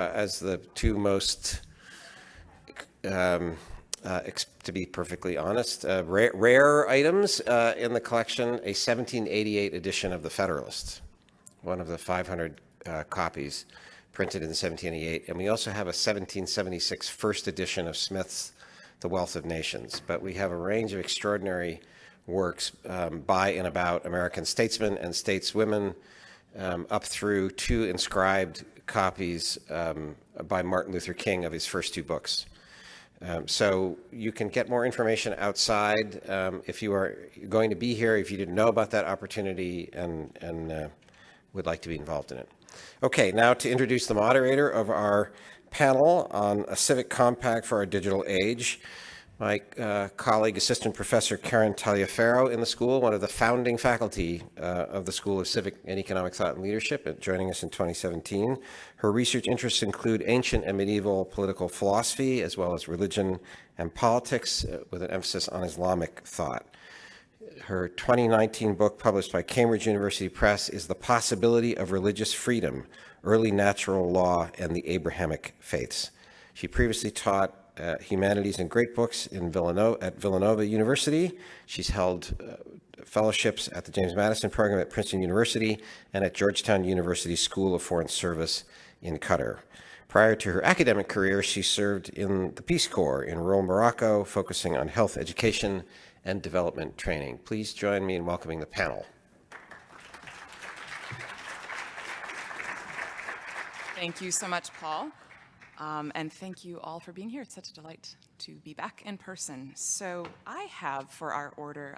as the two most, to be perfectly honest, rare items in the collection, a 1788 edition of the Federalist, one of the 500 copies printed in 1788. And we also have a 1776 first edition of Smith's The Wealth of Nations. But we have a range of extraordinary works by and about American statesmen and stateswomen, up through two inscribed copies by Martin Luther King of his first two books. So you can get more information outside if you are going to be here, if you didn't know about that opportunity and would like to be involved in it. Okay, now to introduce the moderator of our panel on a civic compact for our digital age, my colleague, Assistant Professor Karen Taliaferro in the school, one of the founding faculty of the School of Civic and Economic Thought and Leadership, joining us in 2017. Her research interests include ancient and medieval political philosophy, as well as religion and politics, with an emphasis on Islamic thought. Her 2019 book, published by Cambridge University Press, is The Possibility of Religious Freedom, Early Natural Law and the Abrahamic Faiths. She previously taught humanities and great books at Villanova University. She's held fellowships at the James Madison Program at Princeton University and at Georgetown University School of Foreign Service in Qatar. Prior to her academic career, she served in the Peace Corps in rural Morocco, focusing on health education and development training. Please join me in welcoming the panel. Thank you so much, Paul. And thank you all for being here. It's such a delight to be back in person. So I have for our order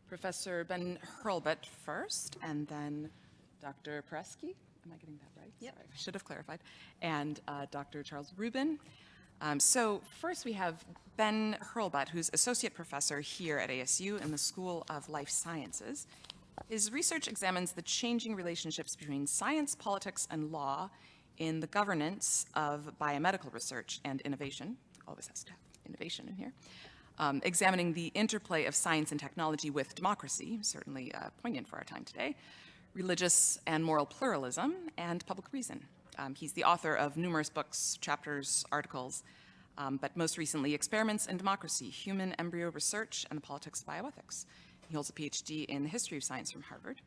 Professor Ben Hurlbert first, and then Dr. Peresky. Am I getting that right? Yep. Sorry, I should have clarified. And Dr. Charles Rubin. So first we have Ben Hurlbert, who's Associate Professor here at ASU in the School of Life Sciences. His research examines the changing relationships between science, politics, and law in the governance of biomedical research and innovation. Always has to have innovation in here. Examining the interplay of science and technology with democracy, certainly poignant for our time today, religious and moral pluralism, and public reason. He's the author of numerous books, chapters, articles, but most recently, Experiments in Democracy, Human Embryo Research and the Politics of Bioethics. He holds a PhD in the History of Science from Harvard.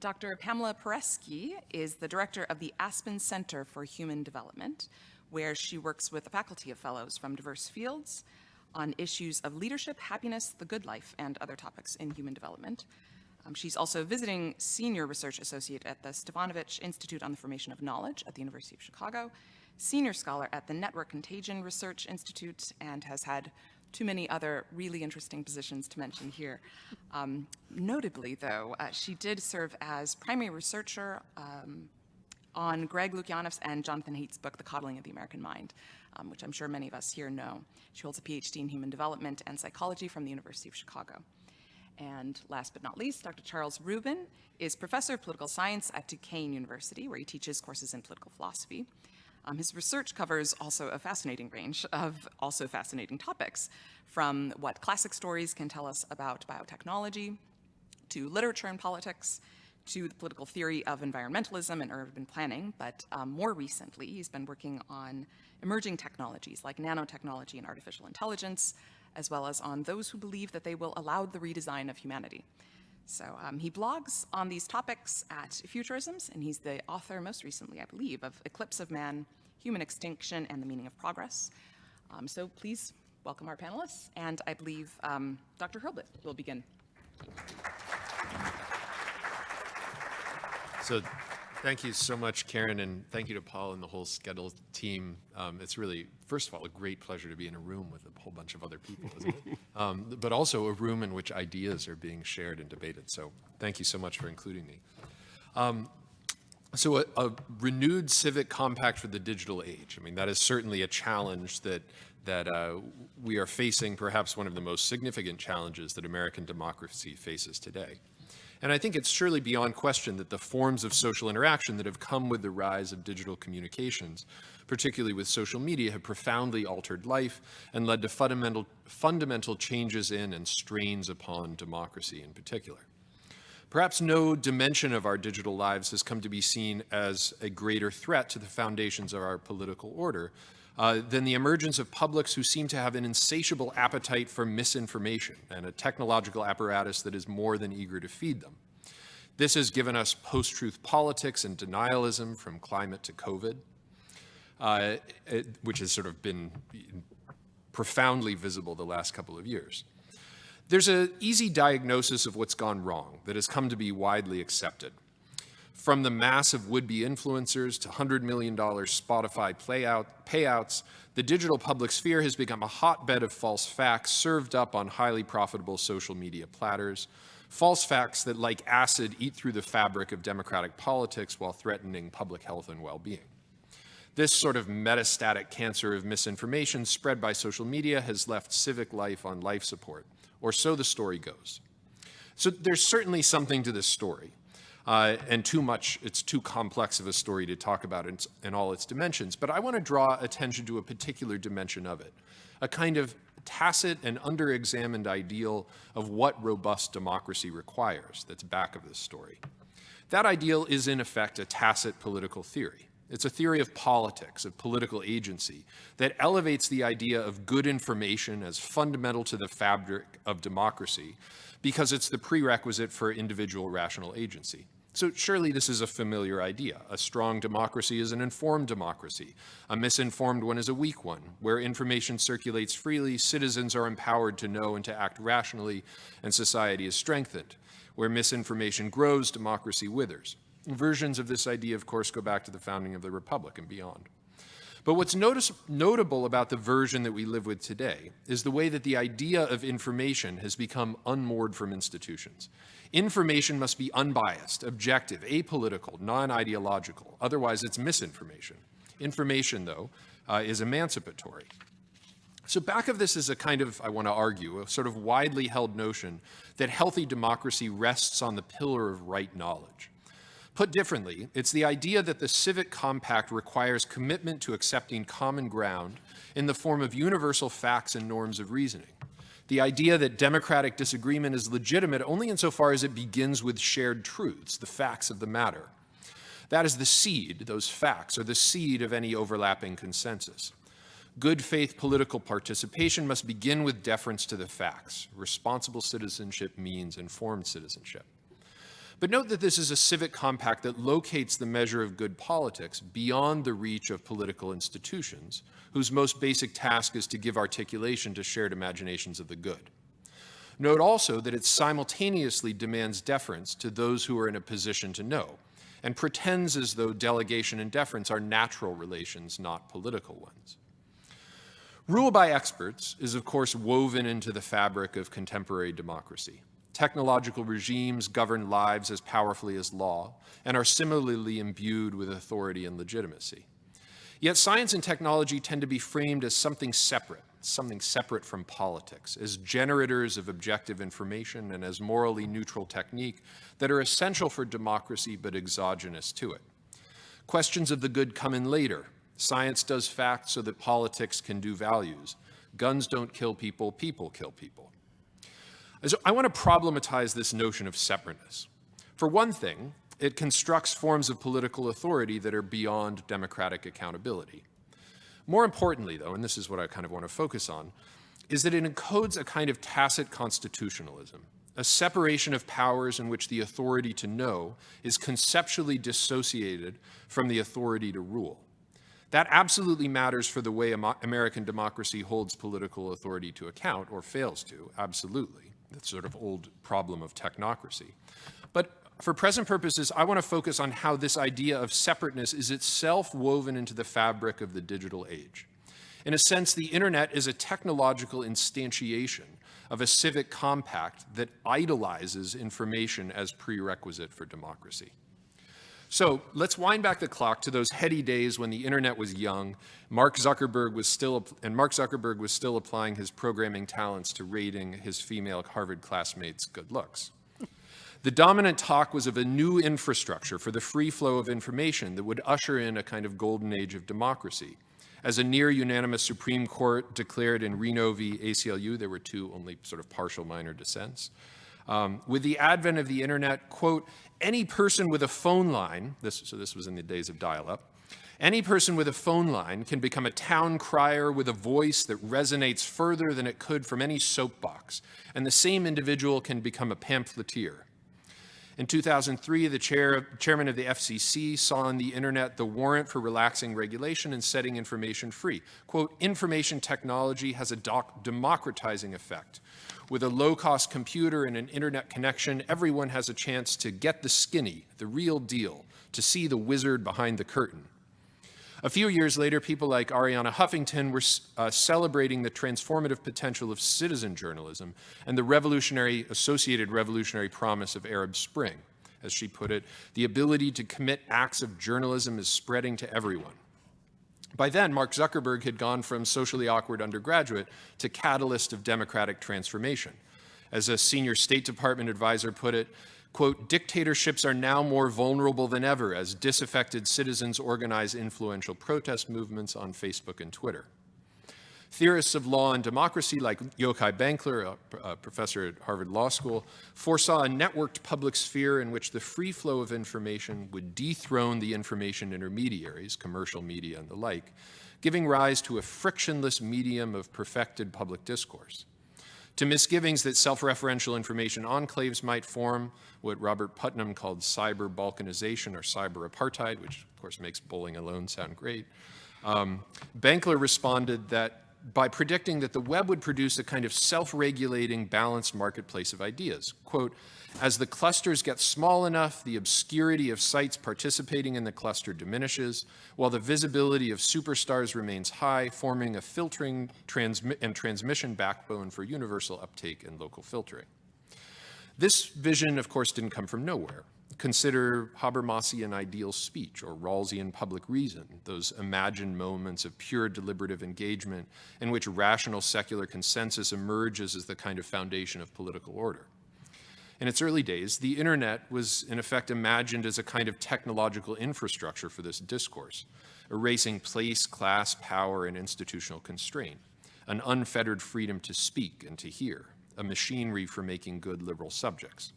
Dr. Pamela Peresky is the director of the Aspen Center for Human Development, where she works with a faculty of fellows from diverse fields on issues of leadership, happiness, the good life, and other topics in human development. She's also visiting senior research associate at the Stefanovic Institute on the Formation of Knowledge at the University of Chicago, senior scholar at the Network Contagion Research Institute, and has had too many other really interesting positions to mention here. Notably, though, she did serve as primary researcher on Greg Lukianoff's and Jonathan Haidt's book, The Coddling of the American Mind, which I'm sure many of us here know. She holds a PhD in human development and psychology from the University of Chicago. And last but not least, Dr. Charles Rubin is professor of political science at Duquesne University, where he teaches courses in political philosophy. His research covers also a fascinating range of also fascinating topics, from what classic stories can tell us about biotechnology, to literature and politics, to the political theory of environmentalism and urban planning. But more recently, he's been working on emerging technologies like nanotechnology and artificial intelligence, as well as on those who believe that they will allow the redesign of humanity. So he blogs on these topics at Futurisms, and he's the author, most recently, I believe, of Eclipse of Man, Human Extinction, and the Meaning of Progress. So please welcome our panelists, and I believe Dr. Hurlbert will begin. So thank you so much, Karen, and thank you to Paul and the whole SCETL team. It's really, first of all, a great pleasure to be in a room with a whole bunch of other people, isn't it? But also a room in which ideas are being shared and debated. So thank you so much for including me. So a renewed civic compact for the digital age. I mean, that is certainly a challenge that we are facing, perhaps one of the most significant challenges that American democracy faces today. And I think it's surely beyond question that the forms of social interaction that have come with the rise of digital communications, particularly with social media, have profoundly altered life and led to fundamental changes in and strains upon democracy in particular. Perhaps no dimension of our digital lives has come to be seen as a greater threat to the foundations of our political order than the emergence of publics who seem to have an insatiable appetite for misinformation and a technological apparatus that is more than eager to feed them. This has given us post-truth politics and denialism from climate to COVID, which has sort of been profoundly visible the last couple of years. There's an easy diagnosis of what's gone wrong that has come to be widely accepted. From the mass of would-be influencers to $100 million Spotify payouts, the digital public sphere has become a hotbed of false facts served up on highly profitable social media platters, false facts that, like acid, eat through the fabric of democratic politics while threatening public health and well-being. This sort of metastatic cancer of misinformation spread by social media has left civic life on life support, or so the story goes. So there's certainly something to this story, and it's too complex of a story to talk about in all its dimensions, but I want to draw attention to a particular dimension of it, a kind of tacit and under-examined ideal of what robust democracy requires that's back of this story. That ideal is in effect a tacit political theory. It's a theory of politics, of political agency, that elevates the idea of good information as fundamental to the fabric of democracy because it's the prerequisite for individual rational agency. So surely this is a familiar idea. A strong democracy is an informed democracy. A misinformed one is a weak one. Where information circulates freely, citizens are empowered to know and to act rationally, and society is strengthened. Where misinformation grows, democracy withers. Versions of this idea, of course, go back to the founding of the Republic and beyond. But what's notable about the version that we live with today is the way that the idea of information has become unmoored from institutions. Information must be unbiased, objective, apolitical, non-ideological. Otherwise, it's misinformation. Information, though, is emancipatory. So back of this is a kind of, I want to argue, a sort of widely held notion that healthy democracy rests on the pillar of right knowledge. Put differently, it's the idea that the civic compact requires commitment to accepting common ground in the form of universal facts and norms of reasoning. The idea that democratic disagreement is legitimate only insofar as it begins with shared truths, the facts of the matter. That is the seed, those facts are the seed of any overlapping consensus. Good faith political participation must begin with deference to the facts. Responsible citizenship means informed citizenship. But note that this is a civic compact that locates the measure of good politics beyond the reach of political institutions, whose most basic task is to give articulation to shared imaginations of the good. Note also that it simultaneously demands deference to those who are in a position to know, and pretends as though delegation and deference are natural relations, not political ones. Rule by experts is, of course, woven into the fabric of contemporary democracy. Technological regimes govern lives as powerfully as law and are similarly imbued with authority and legitimacy. Yet science and technology tend to be framed as something separate from politics, as generators of objective information and as morally neutral technique that are essential for democracy but exogenous to it. Questions of the good come in later. Science does facts so that politics can do values. Guns don't kill people, people kill people. So I want to problematize this notion of separateness. For one thing, it constructs forms of political authority that are beyond democratic accountability. More importantly, though, and this is what I kind of want to focus on, is that it encodes a kind of tacit constitutionalism, a separation of powers in which the authority to know is conceptually dissociated from the authority to rule. That absolutely matters for the way American democracy holds political authority to account, or fails to, absolutely. That sort of old problem of technocracy. But for present purposes, I want to focus on how this idea of separateness is itself woven into the fabric of the digital age. In a sense, the internet is a technological instantiation of a civic compact that idolizes information as prerequisite for democracy. So let's wind back the clock to those heady days when the internet was young. Mark Zuckerberg was still applying his programming talents to rating his female Harvard classmates' good looks. The dominant talk was of a new infrastructure for the free flow of information that would usher in a kind of golden age of democracy. As a near unanimous Supreme Court declared in Reno v. ACLU, there were two only sort of partial minor dissents. With the advent of the internet, quote, any person with a phone line, so this was in the days of dial-up, any person with a phone line can become a town crier with a voice that resonates further than it could from any soapbox, and the same individual can become a pamphleteer. In 2003, the chairman of the FCC saw on the internet the warrant for relaxing regulation and setting information free. Quote, information technology has a democratizing effect. With a low-cost computer and an internet connection, everyone has a chance to get the skinny, the real deal, to see the wizard behind the curtain. A few years later, people like Arianna Huffington were celebrating the transformative potential of citizen journalism and the associated revolutionary promise of Arab Spring. As she put it, the ability to commit acts of journalism is spreading to everyone. By then, Mark Zuckerberg had gone from socially awkward undergraduate to catalyst of democratic transformation. As a senior State Department advisor put it, quote, dictatorships are now more vulnerable than ever as disaffected citizens organize influential protest movements on Facebook and Twitter. Theorists of law and democracy like Yochai Benkler, a professor at Harvard Law School, foresaw a networked public sphere in which the free flow of information would dethrone the information intermediaries, commercial media and the like, giving rise to a frictionless medium of perfected public discourse. To misgivings that self-referential information enclaves might form, what Robert Putnam called cyber balkanization or cyber apartheid, which of course makes bowling alone sound great, Benkler responded that by predicting that the web would produce a kind of self-regulating, balanced marketplace of ideas. Quote, as the clusters get small enough, the obscurity of sites participating in the cluster diminishes, while the visibility of superstars remains high, forming a filtering and transmission backbone for universal uptake and local filtering. This vision, of course, didn't come from nowhere. Consider Habermasian ideal speech or Rawlsian public reason, those imagined moments of pure deliberative engagement in which rational secular consensus emerges as the kind of foundation of political order. In its early days, the internet was in effect imagined as a kind of technological infrastructure for this discourse, erasing place, class, power, and institutional constraint, an unfettered freedom to speak and to hear, a machinery for making good liberal subjects.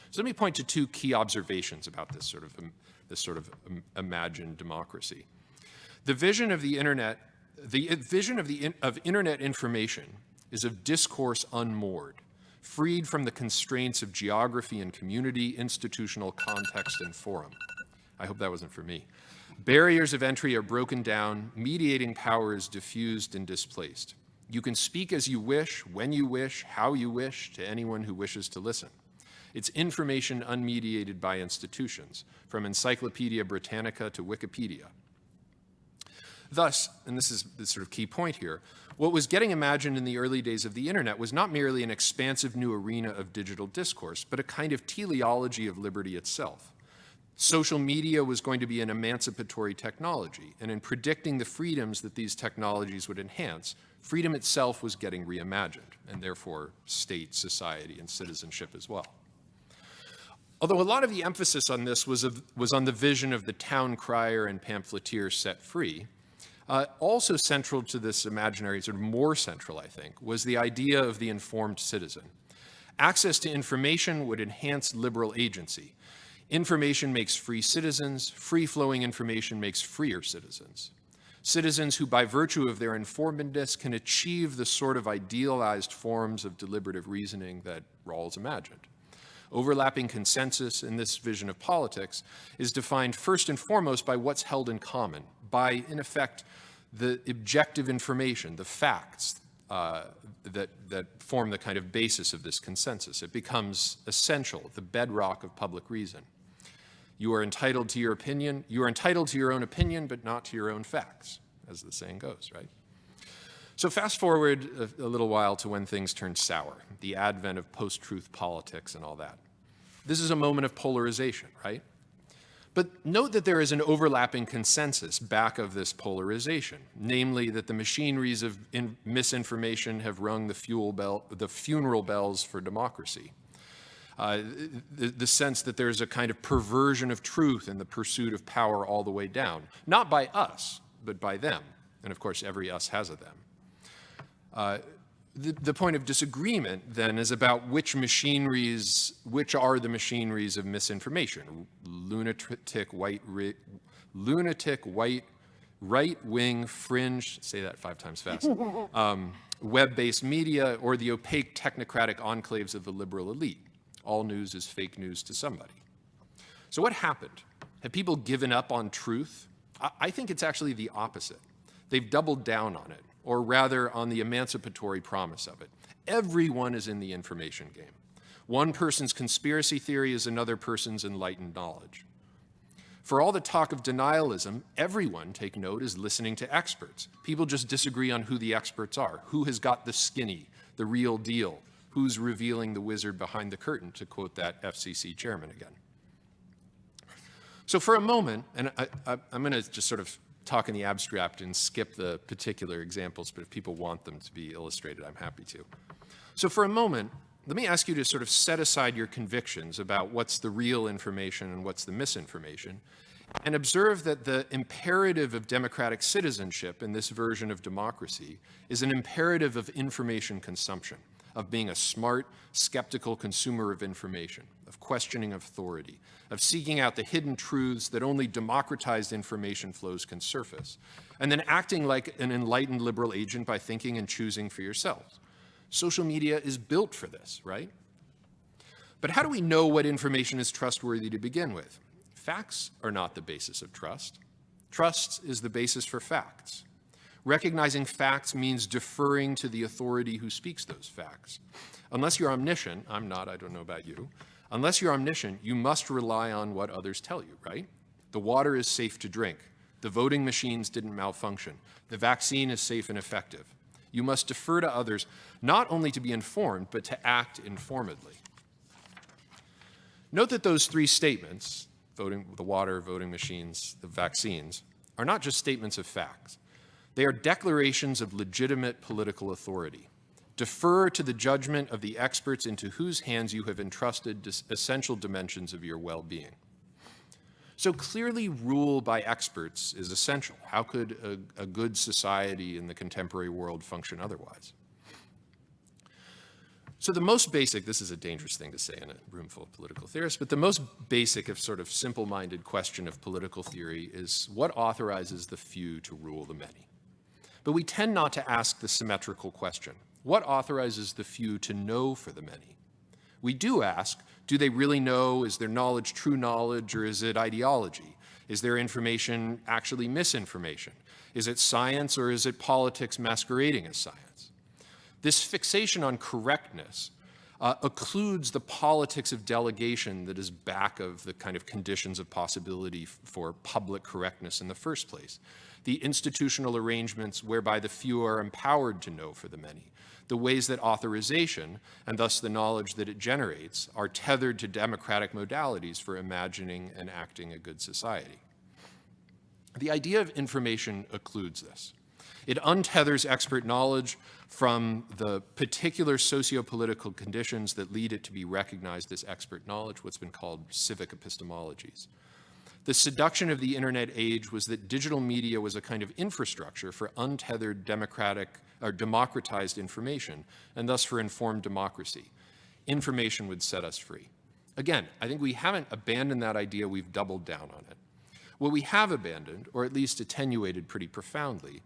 So let me point to two key observations about this sort of imagined democracy. The vision of the internet, of internet information is of discourse unmoored, freed from the constraints of geography and community, institutional context and forum. I hope that wasn't for me. Barriers of entry are broken down, mediating power is diffused and displaced. You can speak as you wish, when you wish, how you wish, to anyone who wishes to listen. It's information unmediated by institutions, from Encyclopedia Britannica to Wikipedia. Thus, and this is the sort of key point here, what was getting imagined in the early days of the internet was not merely an expansive new arena of digital discourse, but a kind of teleology of liberty itself. Social media was going to be an emancipatory technology, and in predicting the freedoms that these technologies would enhance, freedom itself was getting reimagined, and therefore state, society, and citizenship as well. Although a lot of the emphasis on this was on the vision of the town crier and pamphleteer set free, also central to this imaginary, sort of more central, I think, was the idea of the informed citizen. Access to information would enhance liberal agency. Information makes free citizens. Free-flowing information makes freer citizens. Citizens who, by virtue of their informedness, can achieve the sort of idealized forms of deliberative reasoning that Rawls imagined. Overlapping consensus in this vision of politics is defined first and foremost by what's held in common, by, in effect, the objective information, the facts that form the kind of basis of this consensus. It becomes essential, the bedrock of public reason. You are entitled to your opinion. You are entitled to your own opinion, but not to your own facts, as the saying goes, right? So fast forward a little while to when things turned sour, the advent of post-truth politics and all that. This is a moment of polarization, right? But note that there is an overlapping consensus back of this polarization, namely that the machineries of misinformation have rung the funeral bells for democracy. The sense that there's a kind of perversion of truth in the pursuit of power all the way down, not by us, but by them. And of course, every us has a them. The point of disagreement then is about which are the machineries of misinformation. Lunatic white right-wing fringe, say that 5 times fast, web-based media, or the opaque technocratic enclaves of the liberal elite. All news is fake news to somebody. So what happened? Have people given up on truth? I think it's actually the opposite. They've doubled down on it, or rather on the emancipatory promise of it. Everyone is in the information game. One person's conspiracy theory is another person's enlightened knowledge. For all the talk of denialism, everyone, take note, is listening to experts. People just disagree on who the experts are, who has got the skinny, the real deal, who's revealing the wizard behind the curtain, to quote that FCC chairman again. So for a moment, and I'm going to just sort of talk in the abstract and skip the particular examples, but if people want them to be illustrated, I'm happy to. So for a moment, let me ask you to sort of set aside your convictions about what's the real information and what's the misinformation, and observe that the imperative of democratic citizenship in this version of democracy is an imperative of information consumption, of being a smart, skeptical consumer of information, of questioning authority, of seeking out the hidden truths that only democratized information flows can surface, and then acting like an enlightened liberal agent by thinking and choosing for yourselves. Social media is built for this, right? But how do we know what information is trustworthy to begin with? Facts are not the basis of trust. Trust is the basis for facts. Recognizing facts means deferring to the authority who speaks those facts. Unless you're omniscient, I'm not, I don't know about you, unless you're omniscient, you must rely on what others tell you, right? The water is safe to drink. The voting machines didn't malfunction. The vaccine is safe and effective. You must defer to others, not only to be informed, but to act informedly. Note that those 3 statements, voting, the water, voting machines, the vaccines, are not just statements of facts. They are declarations of legitimate political authority. Defer to the judgment of the experts into whose hands you have entrusted essential dimensions of your well-being. So clearly, rule by experts is essential. How could a good society in the contemporary world function otherwise? So the most basic, this is a dangerous thing to say in a room full of political theorists, but the most basic of sort of simple-minded question of political theory is what authorizes the few to rule the many? But we tend not to ask the symmetrical question. What authorizes the few to know for the many? We do ask, do they really know? Is their knowledge true knowledge, or is it ideology? Is their information actually misinformation? Is it science, or is it politics masquerading as science? This fixation on correctness occludes the politics of delegation that is back of the kind of conditions of possibility for public correctness in the first place. The institutional arrangements whereby the few are empowered to know for the many. The ways that authorization, and thus the knowledge that it generates, are tethered to democratic modalities for imagining and acting a good society. The idea of information occludes this. It untethers expert knowledge from the particular socio-political conditions that lead it to be recognized as expert knowledge, what's been called civic epistemologies. The seduction of the internet age was that digital media was a kind of infrastructure for untethered democratic or democratized information, and thus for informed democracy. Information would set us free. Again, I think we haven't abandoned that idea, we've doubled down on it. What we have abandoned, or at least attenuated pretty profoundly,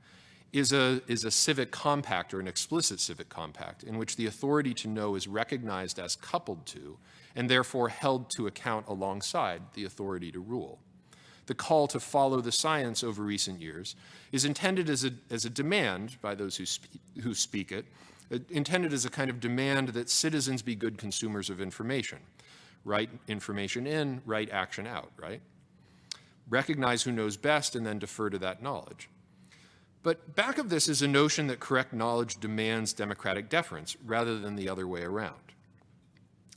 is a civic compact, or an explicit civic compact, in which the authority to know is recognized as coupled to, and therefore held to account alongside, the authority to rule. The call to follow the science over recent years is intended as a demand by those who speak it, intended as a kind of demand that citizens be good consumers of information. Right information in, right action out, right? Recognize who knows best and then defer to that knowledge. But back of this is a notion that correct knowledge demands democratic deference rather than the other way around.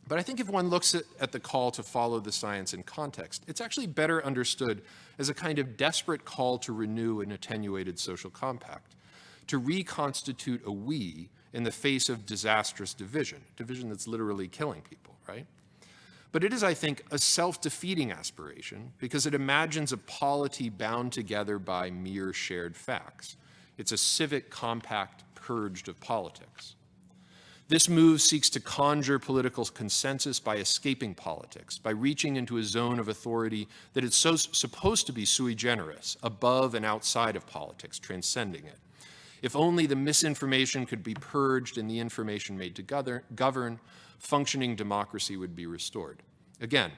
But I think if one looks at the call to follow the science in context, it's actually better understood as a kind of desperate call to renew an attenuated social compact, to reconstitute a we in the face of disastrous division that's literally killing people, right? But it is, I think, a self-defeating aspiration because it imagines a polity bound together by mere shared facts. It's a civic compact purged of politics. This move seeks to conjure political consensus by escaping politics, by reaching into a zone of authority that is supposed to be sui generis, above and outside of politics, transcending it. If only the misinformation could be purged and the information made to govern, functioning democracy would be restored. Again,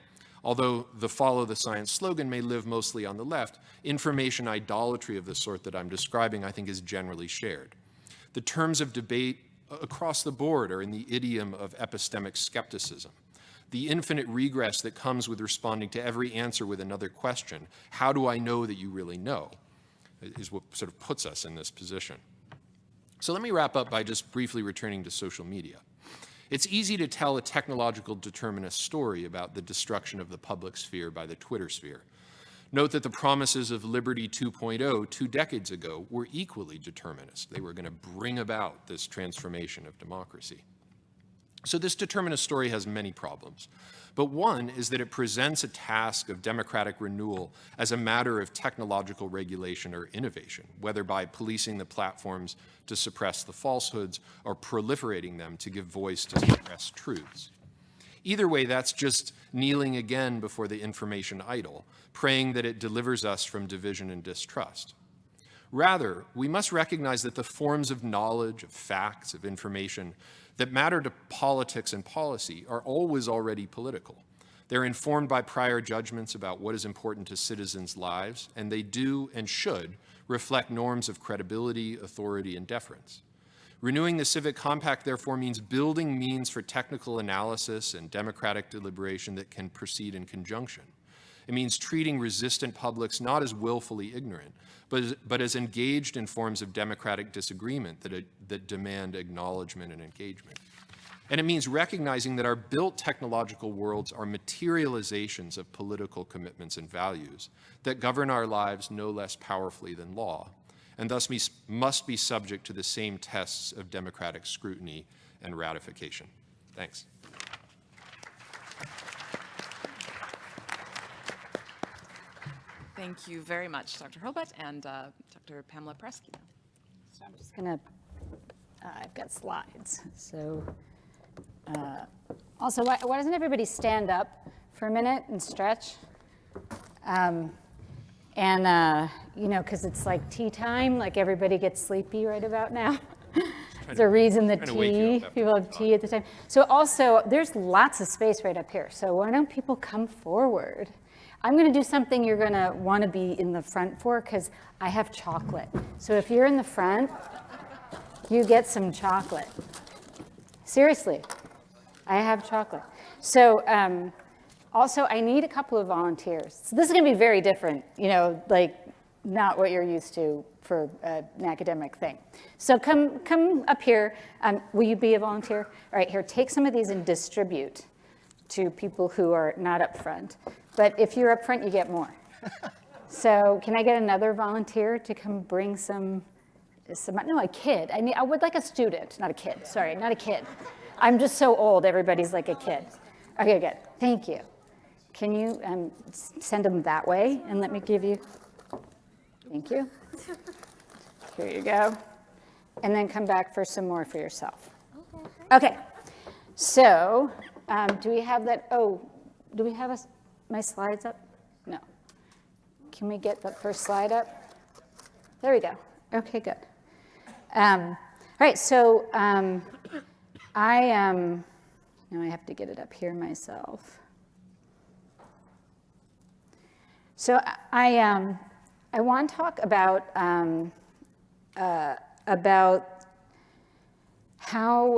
although the follow the science slogan may live mostly on the left, information idolatry of the sort that I'm describing, I think, is generally shared. The terms of debate across the board are in the idiom of epistemic skepticism. The infinite regress that comes with responding to every answer with another question, how do I know that you really know, is what sort of puts us in this position. So let me wrap up by just briefly returning to social media. It's easy to tell a technological determinist story about the destruction of the public sphere by the Twitter sphere. Note that the promises of Liberty 2.0 2 decades ago were equally determinist. They were going to bring about this transformation of democracy. So this determinist story has many problems. But one is that it presents a task of democratic renewal as a matter of technological regulation or innovation, whether by policing the platforms to suppress the falsehoods or proliferating them to give voice to suppressed truths. Either way, that's just kneeling again before the information idol, praying that it delivers us from division and distrust. Rather, we must recognize that the forms of knowledge, of facts, of information that matter to politics and policy are always already political. They're informed by prior judgments about what is important to citizens' lives, and they do and should reflect norms of credibility, authority, and deference. Renewing the Civic Compact, therefore, means building means for technical analysis and democratic deliberation that can proceed in conjunction. It means treating resistant publics not as willfully ignorant, but as engaged in forms of democratic disagreement that demand acknowledgement and engagement. And it means recognizing that our built technological worlds are materializations of political commitments and values that govern our lives no less powerfully than law, and thus must be subject to the same tests of democratic scrutiny and ratification. Thanks. Thank you very much, Dr. Hurlbert and Dr. Pamela Presky. So I'm just going to, I've got slides. So also, why doesn't everybody stand up for a minute and stretch? You know, because it's like tea time, like everybody gets sleepy right about now. There's a reason the tea, people have tea at the time. So also, there's lots of space right up here. So why don't people come forward? I'm going to do something you're going to want to be in the front for, because I have chocolate. So if you're in the front, you get some chocolate. Seriously, I have chocolate. So also, I need a couple of volunteers. So this is going to be very different, you know, like not what you're used to for an academic thing. So come up here. Will you be a volunteer? All right, here, take some of these and distribute to people who are not up front. But if you're up front, you get more. So can I get another volunteer to come bring some no, a kid. I would like a student, not a kid. Sorry, not a kid. I'm just so old, everybody's like a kid. Okay, good, thank you. Can you send them that way and let me give you, thank you. Here you go. And then come back for some more for yourself. Okay, so do we have that, do we have my slides up? No. Can we get the first slide up? There we go. Okay, good. All right, so now I have to get it up here myself. So I want to talk about how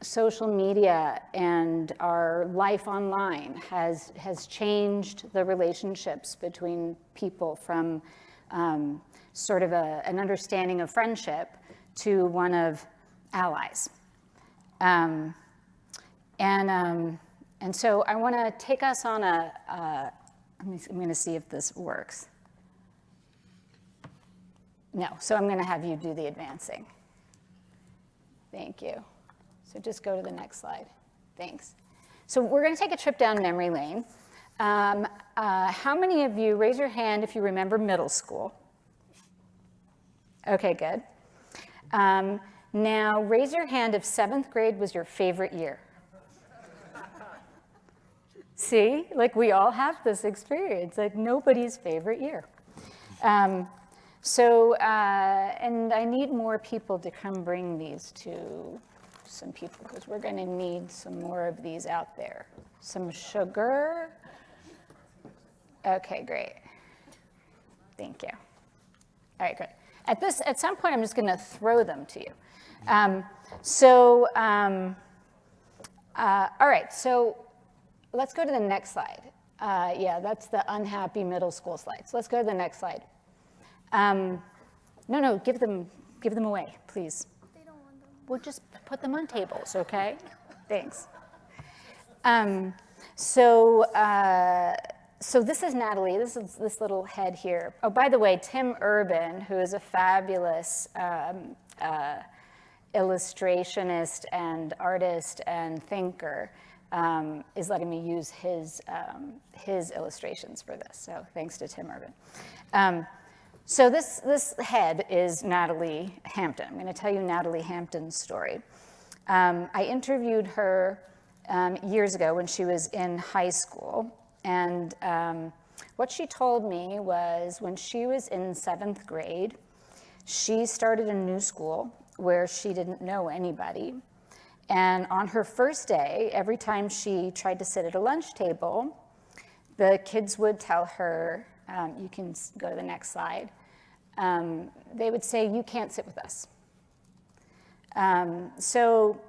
social media and our life online has changed the relationships between people from sort of an understanding of friendship to one of allies. And so I want to take us on I'm going to see if this works. No, so I'm going to have you do the advancing. Thank you. So just go to the next slide. Thanks. So we're going to take a trip down memory lane. How many of you, raise your hand if you remember middle school? Okay, good. Now, raise your hand if 7th grade was your favorite year. See, like we all have this experience, like nobody's favorite year. And I need more people to come bring these to some people because we're going to need some more of these out there. Some sugar. Okay, great. Thank you. All right, great. At some point, I'm just going to throw them to you. All right, so let's go to the next slide. Yeah, that's the unhappy middle school slide. So let's go to the next slide. No, give them away, please. They don't want them. We'll just put them on tables, okay? Thanks. So this is Natalie. This is this little head here. Oh, by the way, Tim Urban, who is a fabulous illustrationist and artist and thinker, is letting me use his illustrations for this. So thanks to Tim Urban. So this head is Natalie Hampton. I'm going to tell you Natalie Hampton's story. I interviewed her years ago when she was in high school. And what she told me was when she was in 7th grade, she started a new school where she didn't know anybody. And on her first day, every time she tried to sit at a lunch table, the kids would tell her, you can go to the next slide, they would say, you can't sit with us. So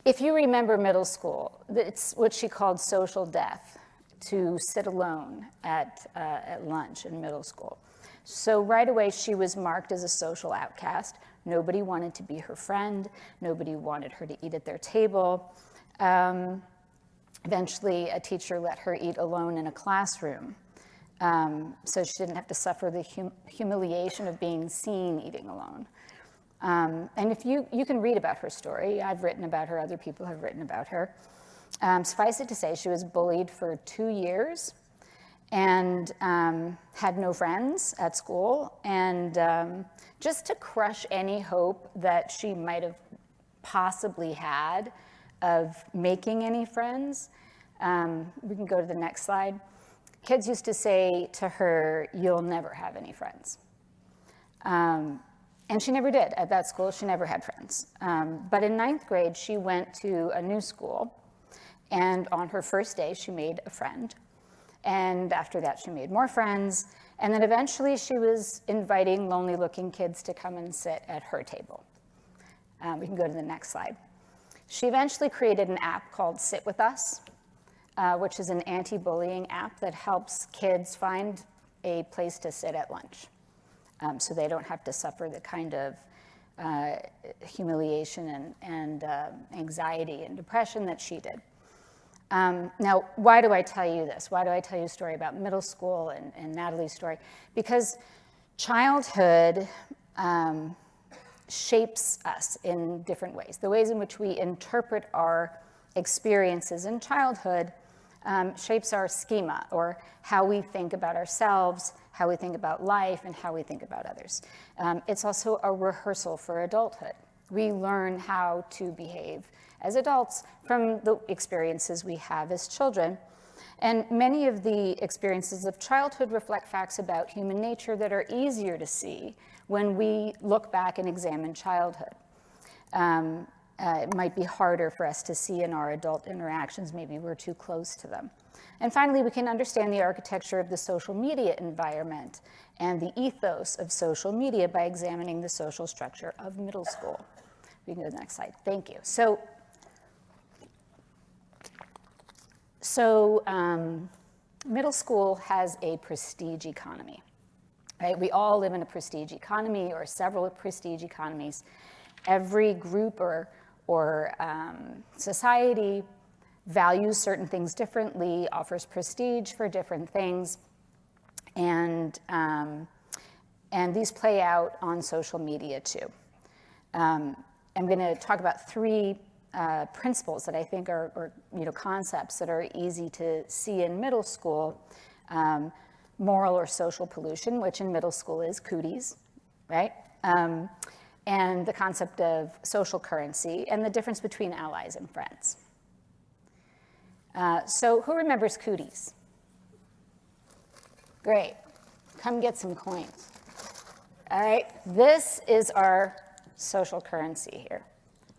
if you remember middle school, it's what she called social death, to sit alone at lunch in middle school. So right away, she was marked as a social outcast. Nobody wanted to be her friend. Nobody wanted her to eat at their table. Eventually, a teacher let her eat alone in a classroom, so she didn't have to suffer the humiliation of being seen eating alone. And if you can read about her story, I've written about her, other people have written about her. Suffice it to say, she was bullied for 2 years and had no friends at school. And just to crush any hope that she might have possibly had of making any friends, we can go to the next slide. Kids used to say to her, you'll never have any friends. And she never did. At that school, she never had friends. But in 9th grade, she went to a new school. And on her first day, she made a friend. And after that, she made more friends. And then eventually, she was inviting lonely-looking kids to come and sit at her table. We can go to the next slide. She eventually created an app called Sit With Us, which is an anti-bullying app that helps kids find a place to sit at lunch. So they don't have to suffer the kind of humiliation and anxiety and depression that she did. Now, why do I tell you this? Why do I tell you a story about middle school and Natalie's story? Because childhood shapes us in different ways. The ways in which we interpret our experiences in childhood shapes our schema, or how we think about ourselves, how we think about life, and how we think about others. It's also a rehearsal for adulthood. We learn how to behave as adults from the experiences we have as children. And many of the experiences of childhood reflect facts about human nature that are easier to see when we look back and examine childhood. It might be harder for us to see in our adult interactions. Maybe we're too close to them. And finally, we can understand the architecture of the social media environment and the ethos of social media by examining the social structure of middle school. We can go to the next slide. Thank you. So middle school has a prestige economy, right? We all live in a prestige economy or several prestige economies. Every group or society values certain things differently, offers prestige for different things, and these play out on social media too. I'm going to talk about three principles that I think are concepts that are easy to see in middle school. Moral or social pollution, which in middle school is cooties, right? and the concept of social currency, and the difference between allies and friends. So who remembers cooties? Great. Come get some coins. All right, this is our social currency here.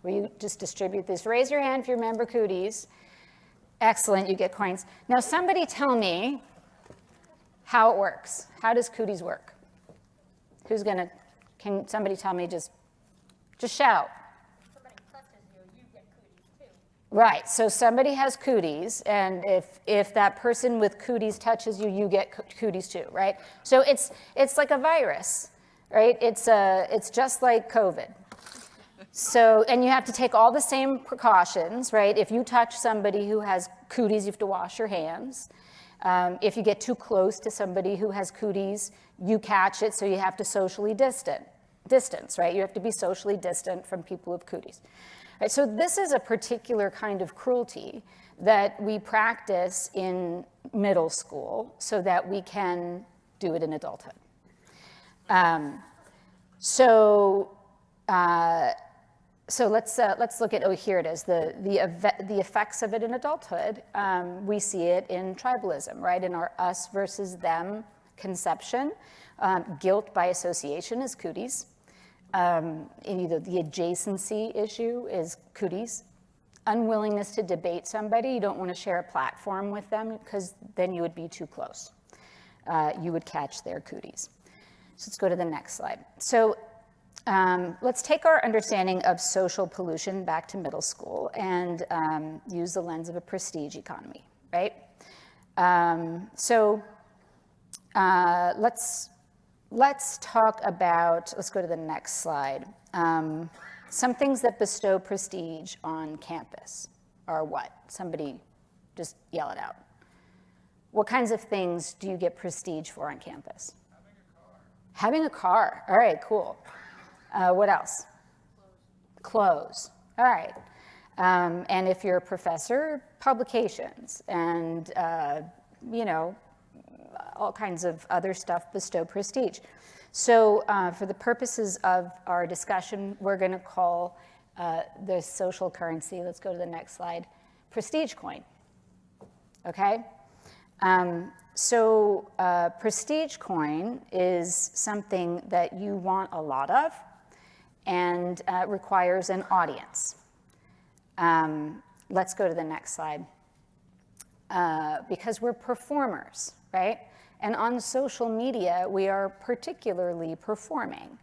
Where you just distribute this. Raise your hand if you remember cooties. Excellent, you get coins. Now somebody tell me how it works. How does cooties work? Who's gonna, can somebody tell me, just shout. Somebody touches you, you get cooties too. Right, so somebody has cooties, and if that person with cooties touches you, you get cooties too, right? So it's like a virus, right? It's just like COVID. So, and you have to take all the same precautions, right? If you touch somebody who has cooties, you have to wash your hands. If you get too close to somebody who has cooties, you catch it, so you have to socially distance, right? You have to be socially distant from people with cooties. Right, so this is a particular kind of cruelty that we practice in middle school so that we can do it in adulthood. So let's look at, oh, here it is, the effects of it in adulthood. We see it in tribalism, right? In our us versus them conception. Guilt by association is cooties. In either the adjacency issue is cooties. Unwillingness to debate somebody, you don't want to share a platform with them because then you would be too close. You would catch their cooties. So let's go to the next slide. So let's take our understanding of social pollution back to middle school and use the lens of a prestige economy, right? Let's talk about, let's go to the next slide. Some things that bestow prestige on campus are what? Somebody just yell it out. What kinds of things do you get prestige for on campus? Having a car. All right, cool. What else? Clothes. All right. And if you're a professor, publications and, all kinds of other stuff bestow prestige. So for the purposes of our discussion, we're going to call the social currency, let's go to the next slide, prestige coin. Okay? Prestige coin is something that you want a lot of and requires an audience. Let's go to the next slide. Because we're performers, right? And on social media, we are particularly performing.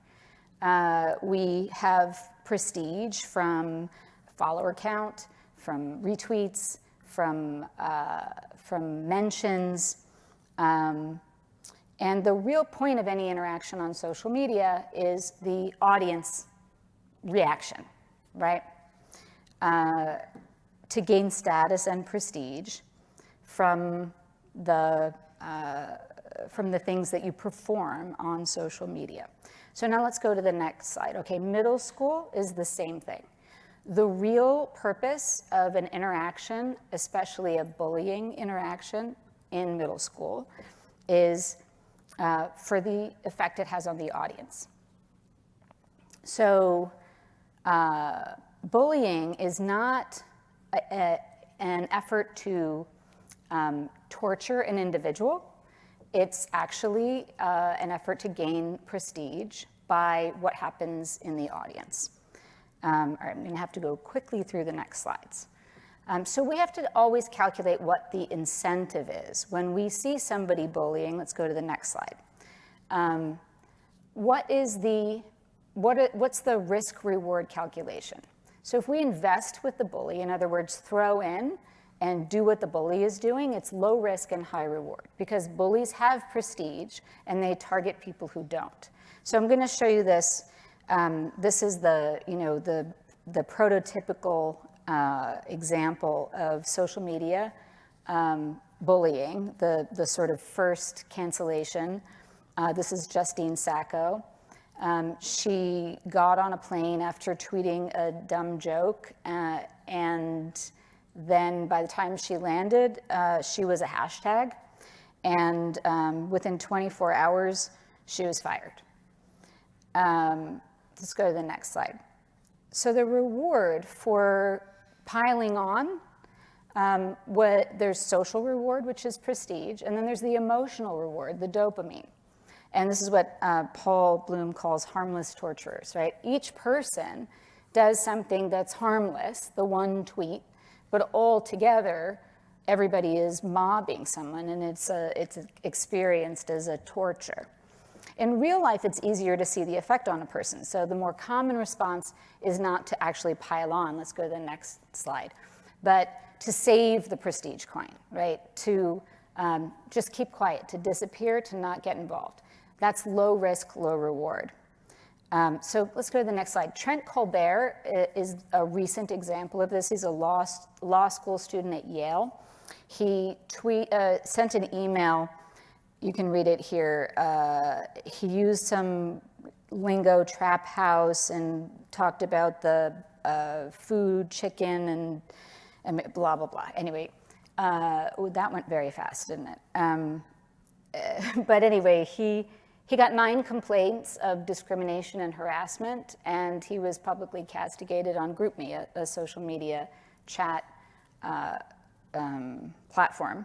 We have prestige from follower count, from retweets, from mentions. And the real point of any interaction on social media is the audience reaction, right? To gain status and prestige from the things that you perform on social media. So now let's go to the next slide. Okay, middle school is the same thing. The real purpose of an interaction, especially a bullying interaction in middle school, is for the effect it has on the audience. So bullying is not an effort to torture an individual. It's actually an effort to gain prestige by what happens in the audience. All right, I'm going to have to go quickly through the next slides. So we have to always calculate what the incentive is. When we see somebody bullying, let's go to the next slide. What's the risk-reward calculation? So if we invest with the bully, in other words, throw in and do what the bully is doing, it's low risk and high reward because bullies have prestige and they target people who don't. So I'm going to show you this. This is the prototypical example of social media bullying, the sort of first cancellation. This is Justine Sacco. She got on a plane after tweeting a dumb joke, and then by the time she landed, she was a hashtag, and within 24 hours, she was fired. Let's go to the next slide. So the reward for piling on, there's social reward, which is prestige, and then there's the emotional reward, the dopamine. And this is what Paul Bloom calls harmless torturers, right? Each person does something that's harmless, the one tweet, but all together, everybody is mobbing someone, and it's experienced as a torture. In real life, it's easier to see the effect on a person. So the more common response is not to actually pile on. Let's go to the next slide. But to save the prestige coin, right? To just keep quiet, to disappear, to not get involved. That's low risk, low reward. So let's go to the next slide. Trent Colbert is a recent example of this. He's a law school student at Yale. He sent an email. You can read it here. He used some lingo, trap house, and talked about the food, chicken, and blah, blah, blah. Anyway, that went very fast, didn't it? But anyway, he got 9 complaints of discrimination and harassment, and he was publicly castigated on GroupMe, a social media chat platform.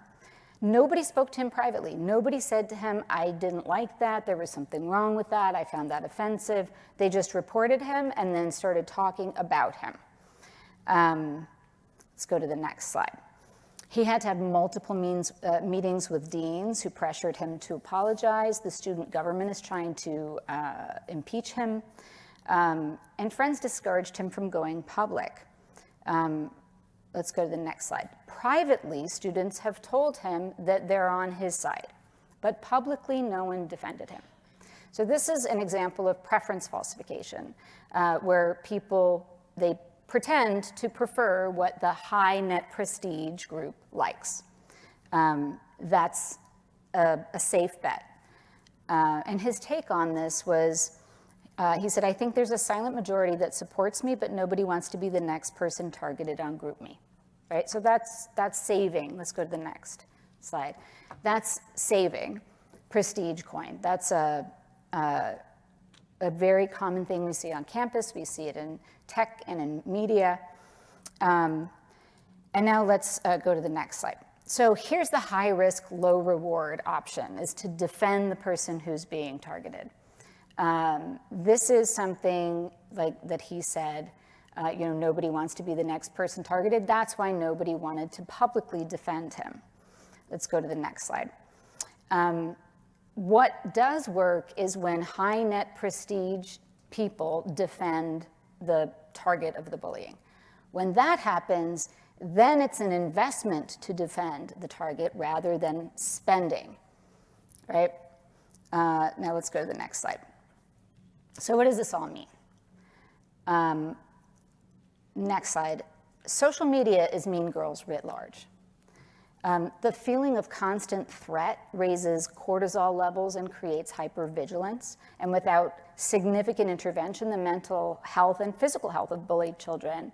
Nobody spoke to him privately. Nobody said to him, I didn't like that, there was something wrong with that, I found that offensive. They just reported him and then started talking about him. Let's go to the next slide. He had to have multiple meetings with deans who pressured him to apologize. The student government is trying to impeach him. And friends discouraged him from going public. Let's go to the next slide. Privately, students have told him that they're on his side, but publicly, no one defended him. So this is an example of preference falsification, where people, they pretend to prefer what the high net prestige group likes. That's a safe bet. And his take on this was, he said, I think there's a silent majority that supports me, but nobody wants to be the next person targeted on GroupMe, right? So that's saving. Let's go to the next slide. That's saving prestige coin. That's a very common thing we see on campus. We see it in tech and in media. And now let's go to the next slide. So here's the high risk, low reward option, is to defend the person who's being targeted. This is something like that he said, nobody wants to be the next person targeted. That's why nobody wanted to publicly defend him. Let's go to the next slide. What does work is when high net prestige people defend the target of the bullying. When that happens, then it's an investment to defend the target rather than spending, right? Now let's go to the next slide. So what does this all mean? Next slide. Social media is mean girls writ large. The feeling of constant threat raises cortisol levels and creates hypervigilance. And without significant intervention, the mental health and physical health of bullied children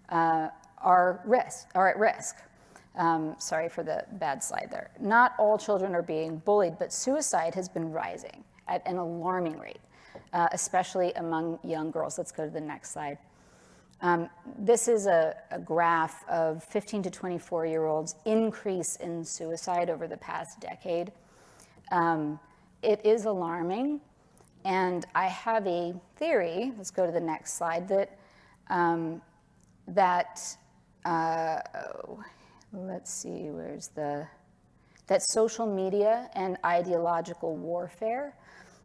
are at risk. Sorry for the bad slide there. Not all children are being bullied, but suicide has been rising at an alarming rate, especially among young girls. Let's go to the next slide. This is a graph of 15 to 24-year-olds' increase in suicide over the past decade. It is alarming, and I have a theory, let's go to the next slide, let's see, that social media and ideological warfare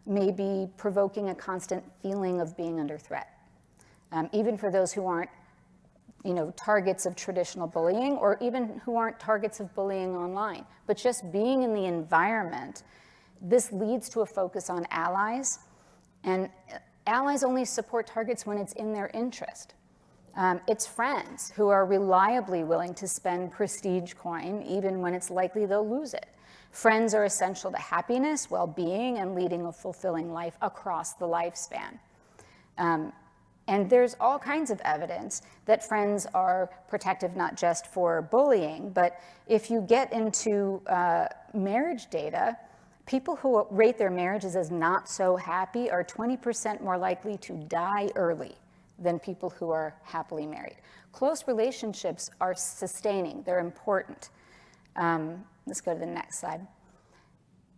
may be provoking a constant feeling of being under threat. Even for those who aren't, targets of traditional bullying, or even who aren't targets of bullying online, but just being in the environment, this leads to a focus on allies, and allies only support targets when it's in their interest. It's friends who are reliably willing to spend prestige coin, even when it's likely they'll lose it. Friends are essential to happiness, well-being, and leading a fulfilling life across the lifespan. And there's all kinds of evidence that friends are protective not just for bullying, but if you get into marriage data, People who rate their marriages as not so happy are 20% more likely to die early than people who are happily married. Close relationships are sustaining, they're important. Let's go to the next slide.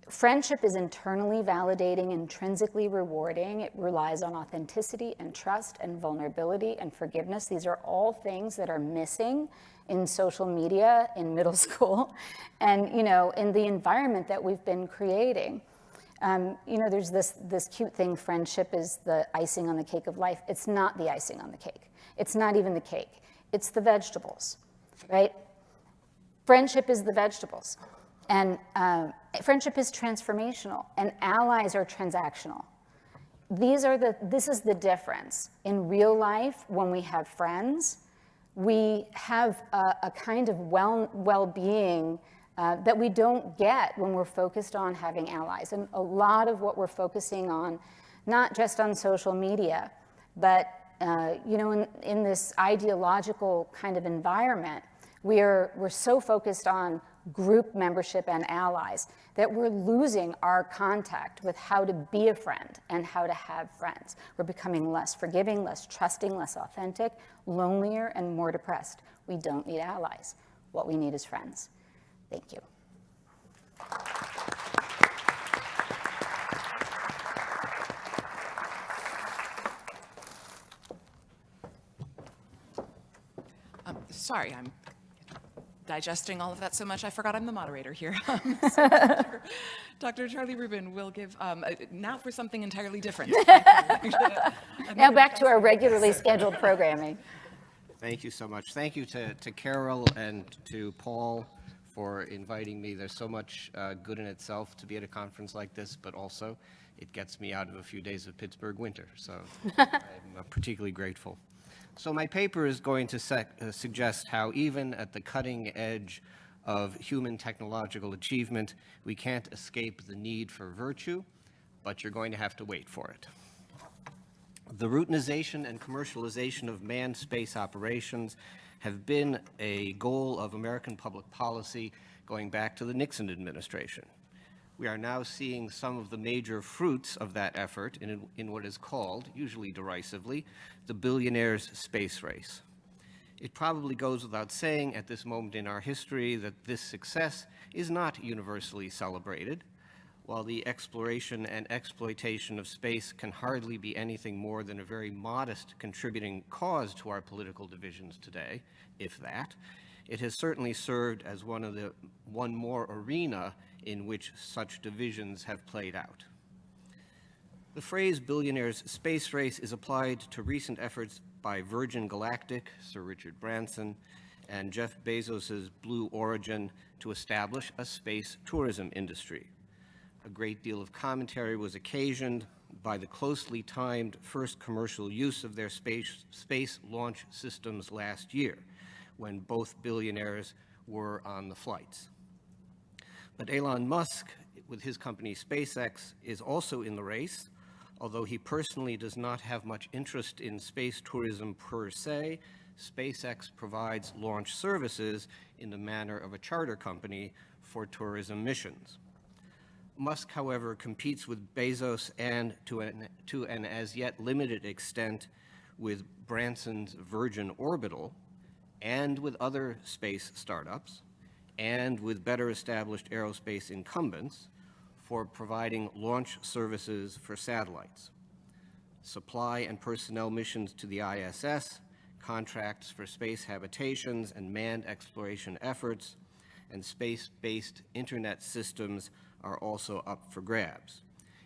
Friendship is internally validating, intrinsically rewarding. It relies on authenticity and trust and vulnerability and forgiveness. These are all things that are missing in social media in middle school and, in the environment that we've been creating. There's this cute thing, friendship is the icing on the cake of life. It's not the icing on the cake. It's not even the cake. It's the vegetables, right? Friendship is the vegetables. And friendship is transformational, and allies are transactional. This is the difference. In real life, when we have friends, we have a kind of well-being that we don't get when we're focused on having allies. And a lot of what we're focusing on, not just on social media, but in this ideological kind of environment, we're so focused on group membership and allies that we're losing our contact with how to be a friend and how to have friends. We're becoming less forgiving, less trusting, less authentic, lonelier, and more depressed. We don't need allies. What we need is friends. Thank you. Sorry, I'm digesting all of that so much I forgot I'm the moderator here. Dr. Charlie Rubin will give, now for something entirely different. Now back to our regularly scheduled programming. Thank you so much. Thank you to Carol and to Paul for inviting me. There's so much good in itself to be at a conference like this, but also it gets me out of a few days of Pittsburgh winter, so I'm particularly grateful. So my paper is going to suggest how even at the cutting edge of human technological achievement, we can't escape the need for virtue, but you're going to have to wait for it. The routinization and commercialization of manned space operations have been a goal of American public policy going back to the Nixon administration. We are now seeing some of the major fruits of that effort in what is called, usually derisively, the billionaires' space race. It probably goes without saying at this moment in our history that this success is not universally celebrated. While the exploration and exploitation of space can hardly be anything more than a very modest contributing cause to our political divisions today, if that, it has certainly served as one more arena in which such divisions have played out. The phrase billionaires' space race is applied to recent efforts by Virgin Galactic, Sir Richard Branson, and Jeff Bezos's Blue Origin to establish a space tourism industry. A great deal of commentary was occasioned by the closely timed first commercial use of their space launch systems last year, when both billionaires were on the flights. But Elon Musk, with his company SpaceX, is also in the race. Although he personally does not have much interest in space tourism per se, SpaceX provides launch services in the manner of a charter company for tourism missions. Musk, however, competes with Bezos and, to an as yet limited extent, with Branson's Virgin Orbital, and with other space startups, and with better established aerospace incumbents for providing launch services for satellites, supply and personnel missions to the ISS, contracts for space habitations and manned exploration efforts, and space-based internet systems are also up for grabs.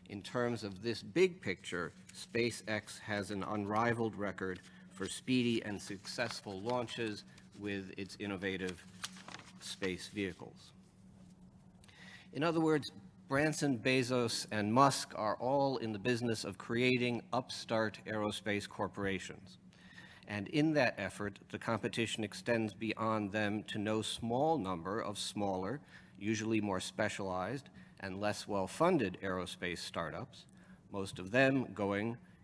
In terms of this big picture, SpaceX has an unrivaled record for speedy and successful launches with its innovative space vehicles. In other words, Branson, Bezos, and Musk are all in the business of creating upstart aerospace corporations. And in that effort, the competition extends beyond them to no small number of smaller, usually more specialized and less well-funded aerospace startups, most of them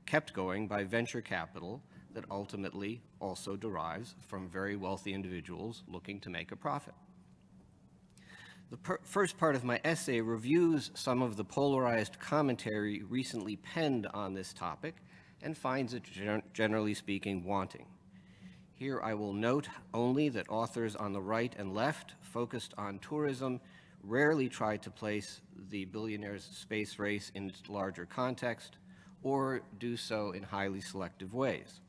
kept going by venture capital that ultimately also derives from very wealthy individuals looking to make a profit. The first part of my essay reviews some of the polarized commentary recently penned on this topic and finds it, generally speaking, wanting. Here I will note only that authors on the right and left focused on tourism rarely try to place the billionaires' space race in its larger context, or do so in highly selective ways.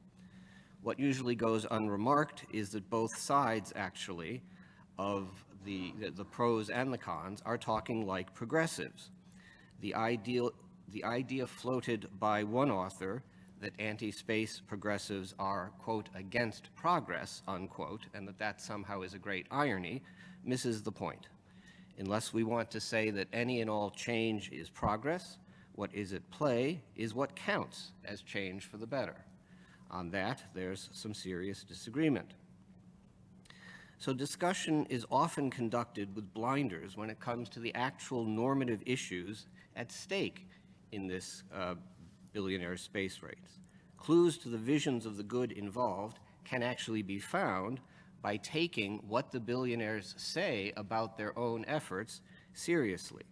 What usually goes unremarked is that both sides, actually, of the pros and the cons are talking like progressives. The idea floated by one author that anti-space progressives are, quote, against progress, unquote, and that somehow is a great irony, misses the point. Unless we want to say that any and all change is progress, what is at play is what counts as change for the better. On that, there's some serious disagreement. So discussion is often conducted with blinders when it comes to the actual normative issues at stake in this billionaire space race. Clues to the visions of the good involved can actually be found by taking what the billionaires say about their own efforts seriously.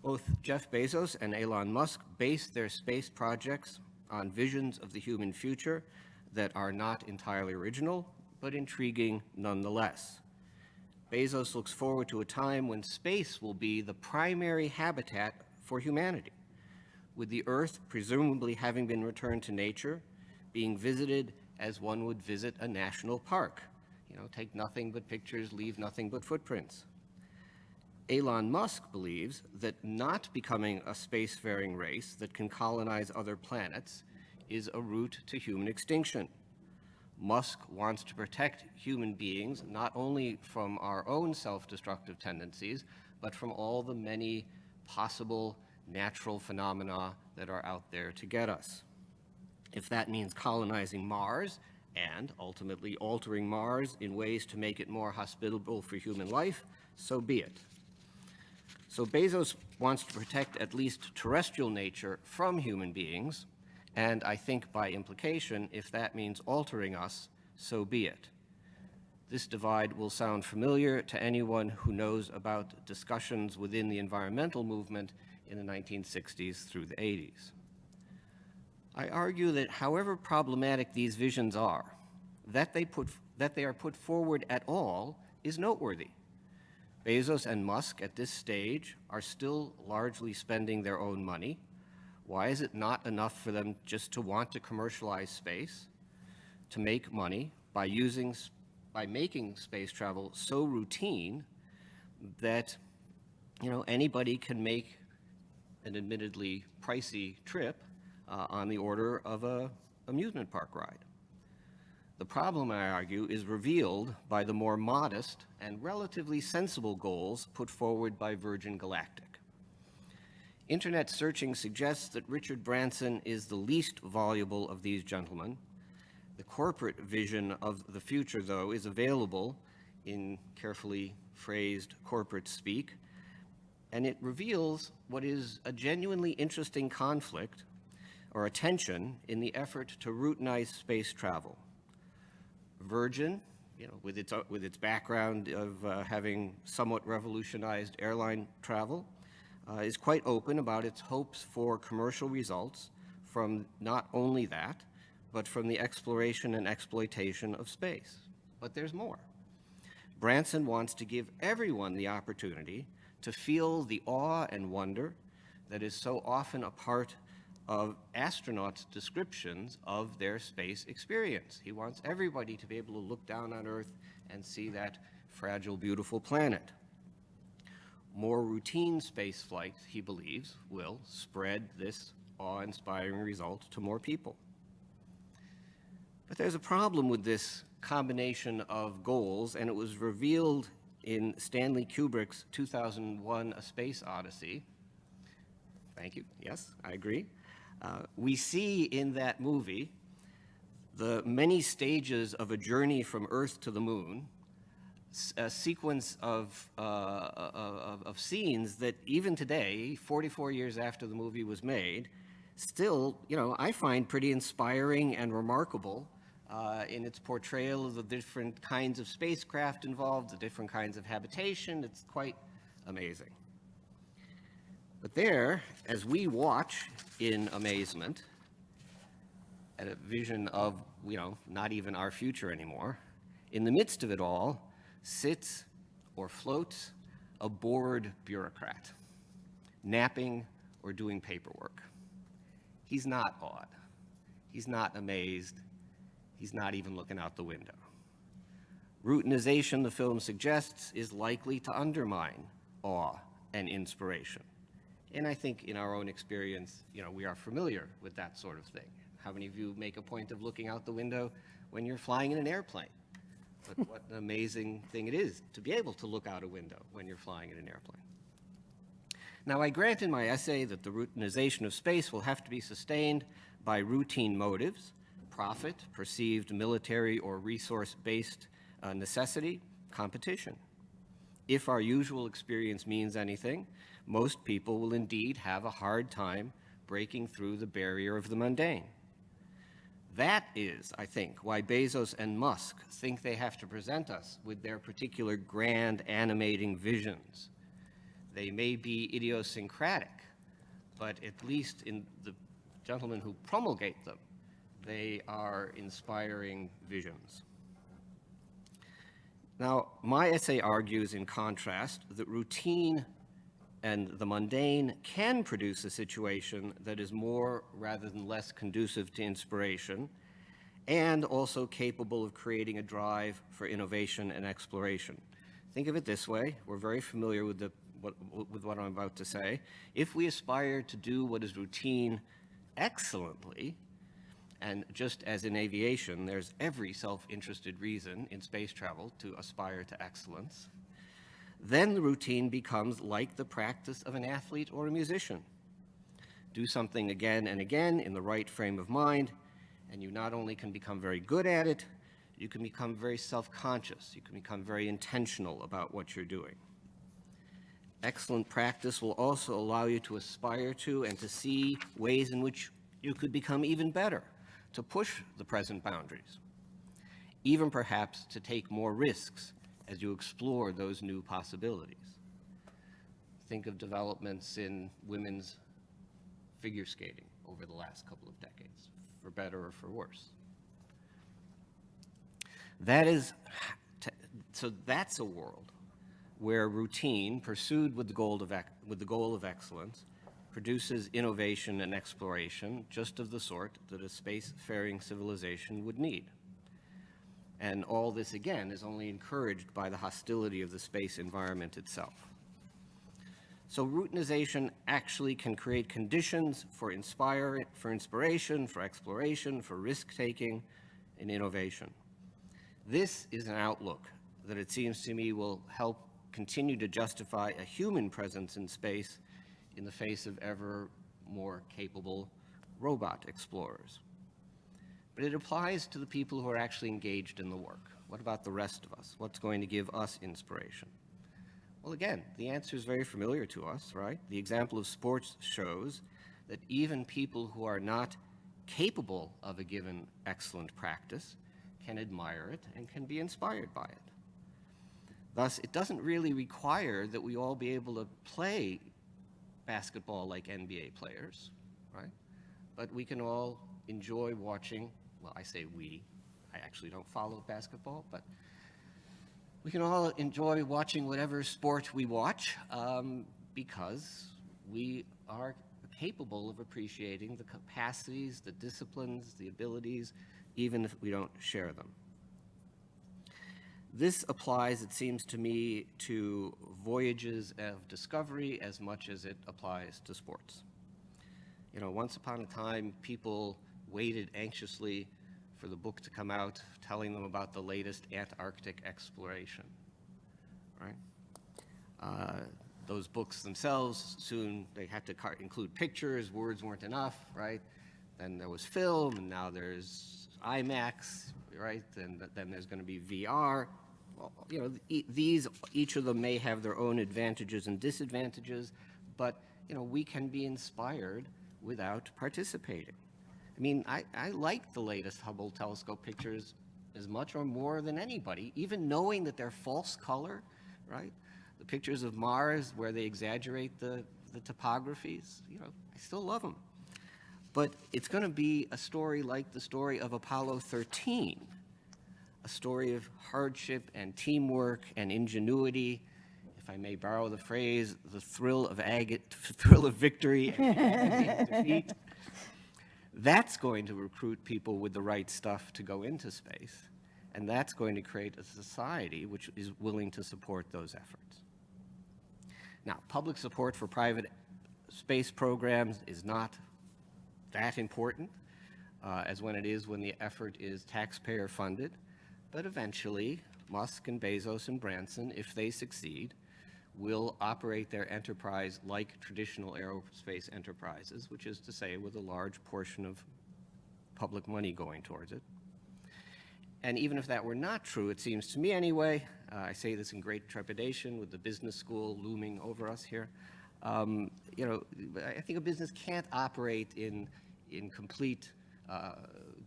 Both Jeff Bezos and Elon Musk base their space projects on visions of the human future that are not entirely original, but intriguing nonetheless. Bezos looks forward to a time when space will be the primary habitat for humanity, with the Earth presumably having been returned to nature, being visited as one would visit a national park. You know, take nothing but pictures, leave nothing but footprints. Elon Musk believes that not becoming a spacefaring race that can colonize other planets is a route to human extinction. Musk wants to protect human beings not only from our own self-destructive tendencies, but from all the many possible natural phenomena that are out there to get us. If that means colonizing Mars and ultimately altering Mars in ways to make it more hospitable for human life, so be it. So Bezos wants to protect at least terrestrial nature from human beings, and I think by implication, if that means altering us, so be it. This divide will sound familiar to anyone who knows about discussions within the environmental movement in the 1960s through the 80s. I argue that however problematic these visions are, that they are put forward at all is noteworthy. Bezos and Musk at this stage are still largely spending their own money. Why is it not enough for them just to want to commercialize space, to make money by making space travel so routine that, you know, anybody can make an admittedly pricey trip on the order of an amusement park ride? The problem, I argue, is revealed by the more modest and relatively sensible goals put forward by Virgin Galactic. Internet searching suggests that Richard Branson is the least voluble of these gentlemen. The corporate vision of the future, though, is available in carefully phrased corporate speak, and it reveals what is a genuinely interesting conflict or a tension in the effort to routinize space travel. Virgin, you know, with its background of having somewhat revolutionized airline travel, is quite open about its hopes for commercial results from not only that, but from the exploration and exploitation of space. But there's more. Branson wants to give everyone the opportunity to feel the awe and wonder that is so often a part of astronauts' descriptions of their space experience. He wants everybody to be able to look down on Earth and see that fragile, beautiful planet. More routine space flights, he believes, will spread this awe-inspiring result to more people. But there's a problem with this combination of goals, and it was revealed in Stanley Kubrick's 2001: A Space Odyssey. Thank you. Yes, I agree. We see in that movie the many stages of a journey from Earth to the moon, a sequence of scenes that even today, 44 years after the movie was made, still, you know, I find pretty inspiring and remarkable in its portrayal of the different kinds of spacecraft involved, the different kinds of habitation. It's quite amazing. But there, as we watch in amazement at a vision of, not even our future anymore, in the midst of it all sits or floats a bored bureaucrat, napping or doing paperwork. He's not awed. He's not amazed. He's not even looking out the window. Routinization, the film suggests, is likely to undermine awe and inspiration. And I think in our own experience, we are familiar with that sort of thing. How many of you make a point of looking out the window when you're flying in an airplane? But what an amazing thing it is to be able to look out a window when you're flying in an airplane. Now, I grant in my essay that the routinization of space will have to be sustained by routine motives, profit, perceived military or resource-based necessity, competition. If our usual experience means anything, most people will indeed have a hard time breaking through the barrier of the mundane. That is, I think, why Bezos and Musk think they have to present us with their particular grand animating visions. They may be idiosyncratic, but at least in the gentlemen who promulgate them, they are inspiring visions. Now, my essay argues, in contrast, that routine and the mundane can produce a situation that is more rather than less conducive to inspiration, and also capable of creating a drive for innovation and exploration. Think of it this way. We're very familiar with what I'm about to say. If we aspire to do what is routine excellently, and just as in aviation, there's every self-interested reason in space travel to aspire to excellence, then the routine becomes like the practice of an athlete or a musician. Do something again and again in the right frame of mind, and you not only can become very good at it, you can become very self-conscious. You can become very intentional about what you're doing. Excellent practice will also allow you to aspire to and to see ways in which you could become even better, to push the present boundaries, even perhaps to take more risks as you explore those new possibilities. Think of developments in women's figure skating over the last couple of decades, for better or for worse. So that's a world where routine, pursued with the goal of excellence, produces innovation and exploration just of the sort that a spacefaring civilization would need. And all this, again, is only encouraged by the hostility of the space environment itself. So routinization actually can create conditions for inspiration, for exploration, for risk-taking, and innovation. This is an outlook that it seems to me will help continue to justify a human presence in space in the face of ever more capable robot explorers. But it applies to the people who are actually engaged in the work. What about the rest of us? What's going to give us inspiration? Well, again, the answer is very familiar to us, right? The example of sports shows that even people who are not capable of a given excellent practice can admire it and can be inspired by it. Thus, it doesn't really require that we all be able to play basketball like NBA players, right? But we can all enjoy watching, well, I say we, I actually don't follow basketball, but we can all enjoy watching whatever sport we watch because we are capable of appreciating the capacities, the disciplines, the abilities, even if we don't share them. This applies, it seems to me, to voyages of discovery as much as it applies to sports. You know, once upon a time, people waited anxiously for the book to come out telling them about the latest Antarctic exploration, right? Those books themselves, soon they had to include pictures, words weren't enough, right? Then there was film, and now there's IMAX, right? And then there's going to be VR. Well, you know, each of them may have their own advantages and disadvantages, but, you know, we can be inspired without participating. I mean, I like the latest Hubble telescope pictures as much or more than anybody, even knowing that they're false color, right? The pictures of Mars where they exaggerate the topographies, you know, I still love them. But it's going to be a story like the story of Apollo 13, a story of hardship and teamwork and ingenuity, if I may borrow the phrase, the thrill of victory and defeat. That's going to recruit people with the right stuff to go into space, and that's going to create a society which is willing to support those efforts. Now, public support for private space programs is not that important as when the effort is taxpayer funded, but eventually Musk and Bezos and Branson, if they succeed, will operate their enterprise like traditional aerospace enterprises, which is to say with a large portion of public money going towards it. And even if that were not true, it seems to me anyway, I say this in great trepidation with the business school looming over us here, you know, I think a business can't operate in complete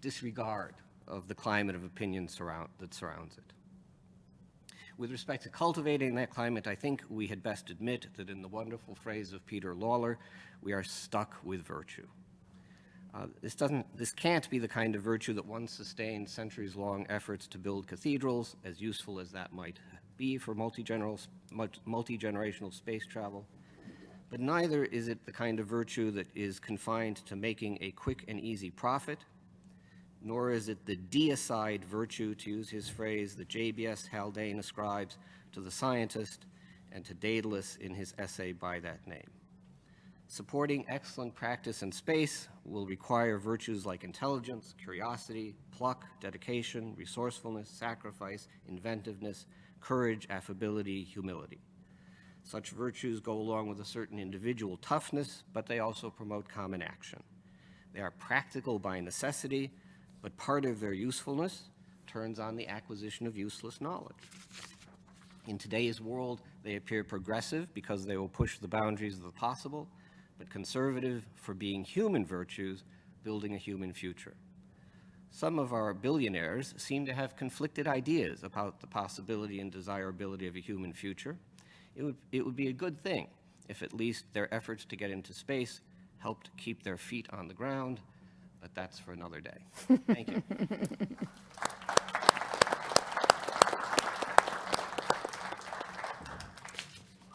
disregard of the climate of opinion that surrounds it. With respect to cultivating that climate, I think we had best admit that in the wonderful phrase of Peter Lawler, we are stuck with virtue. This can't be the kind of virtue that once sustained centuries-long efforts to build cathedrals, as useful as that might be for multi-generational space travel. But neither is it the kind of virtue that is confined to making a quick and easy profit, nor is it the deicide virtue, to use his phrase, that J.B.S. Haldane ascribes to the scientist and to Daedalus in his essay by that name. Supporting excellent practice in space will require virtues like intelligence, curiosity, pluck, dedication, resourcefulness, sacrifice, inventiveness, courage, affability, humility. Such virtues go along with a certain individual toughness, but they also promote common action. They are practical by necessity, but part of their usefulness turns on the acquisition of useless knowledge. In today's world, they appear progressive because they will push the boundaries of the possible, but conservative for being human virtues, building a human future. Some of our billionaires seem to have conflicted ideas about the possibility and desirability of a human future. It would be a good thing if at least their efforts to get into space helped keep their feet on the ground, but that's for another day. Thank you.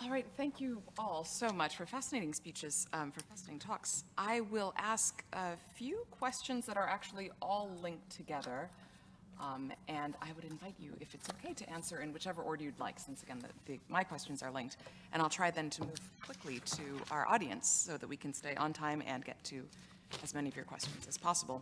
All right, thank you all so much for fascinating speeches, for fascinating talks. I will ask a few questions that are actually all linked together, and I would invite you, if it's okay, to answer in whichever order you'd like, since again, my questions are linked, and I'll try then to move quickly to our audience so that we can stay on time and get to as many of your questions as possible.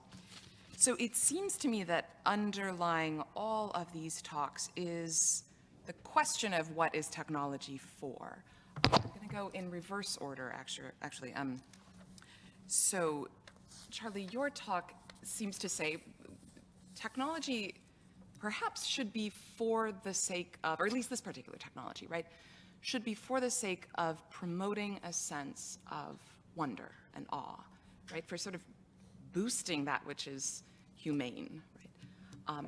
So it seems to me that underlying all of these talks is the question of what is technology for. I'm going to go in reverse order, actually. So, Charlie, your talk seems to say technology perhaps should be for the sake of, or at least this particular technology, right, should be for the sake of promoting a sense of wonder and awe, right, for sort of boosting that which is humane, right?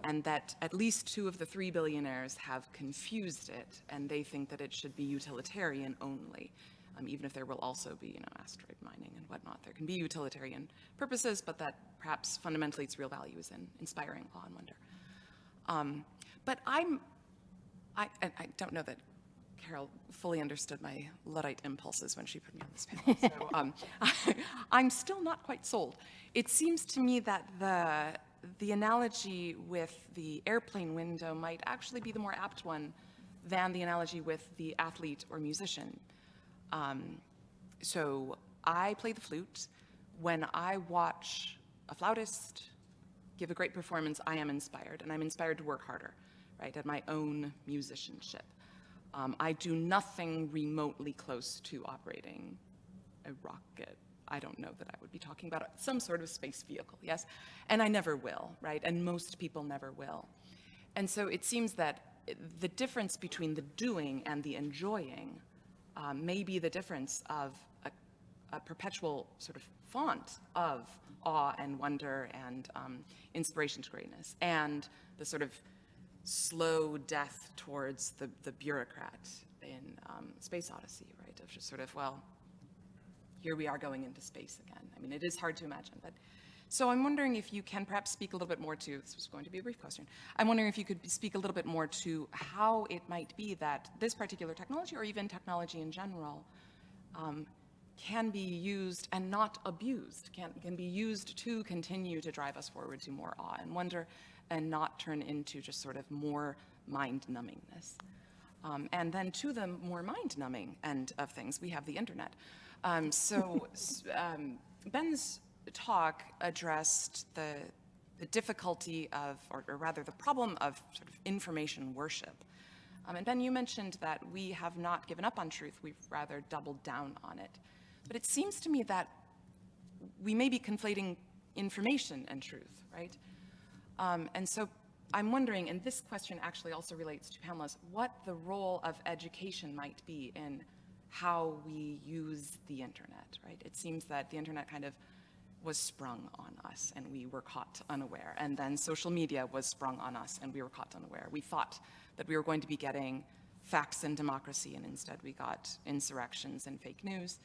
And that at least 2 of the 3 billionaires have confused it, and they think that it should be utilitarian only, even if there will also be, asteroid mining and whatnot. There can be utilitarian purposes, but that perhaps fundamentally its real value is in inspiring awe and wonder. But I don't know that Carol fully understood my Luddite impulses when she put me on this panel. So I'm still not quite sold. It seems to me that the analogy with the airplane window might actually be the more apt one than the analogy with the athlete or musician. So I play the flute. When I watch a flautist give a great performance, I am inspired, and I'm inspired to work harder, right, at my own musicianship. I do nothing remotely close to operating a rocket. I don't know that I would be talking about some sort of space vehicle, yes? And I never will, right? And most people never will. And so it seems that the difference between the doing and the enjoying may be the difference of a perpetual sort of font of awe and wonder and inspiration to greatness, and the sort of slow death towards the bureaucrat in Space Odyssey, right? Of just sort of, well, here we are going into space again. I mean, it is hard to imagine, but so I'm wondering if you can perhaps speak a little bit more to, this was going to be a brief question, I'm wondering if you could speak a little bit more to how it might be that this particular technology, or even technology in general, can be used and not abused, can be used to continue to drive us forward to more awe and wonder, and not turn into just sort of more mind-numbingness. And then to the more mind-numbing end of things, we have the internet. Ben's talk addressed the difficulty of, or rather the problem of sort of information worship. And Ben, you mentioned that we have not given up on truth, we've rather doubled down on it. But it seems to me that we may be conflating information and truth, right? And so I'm wondering, and this question actually also relates to Pamela's, what the role of education might be in how we use the internet, right? It seems that the internet kind of was sprung on us and we were caught unaware. And then social media was sprung on us and we were caught unaware. We thought that we were going to be getting facts and democracy, and instead we got insurrections and fake news.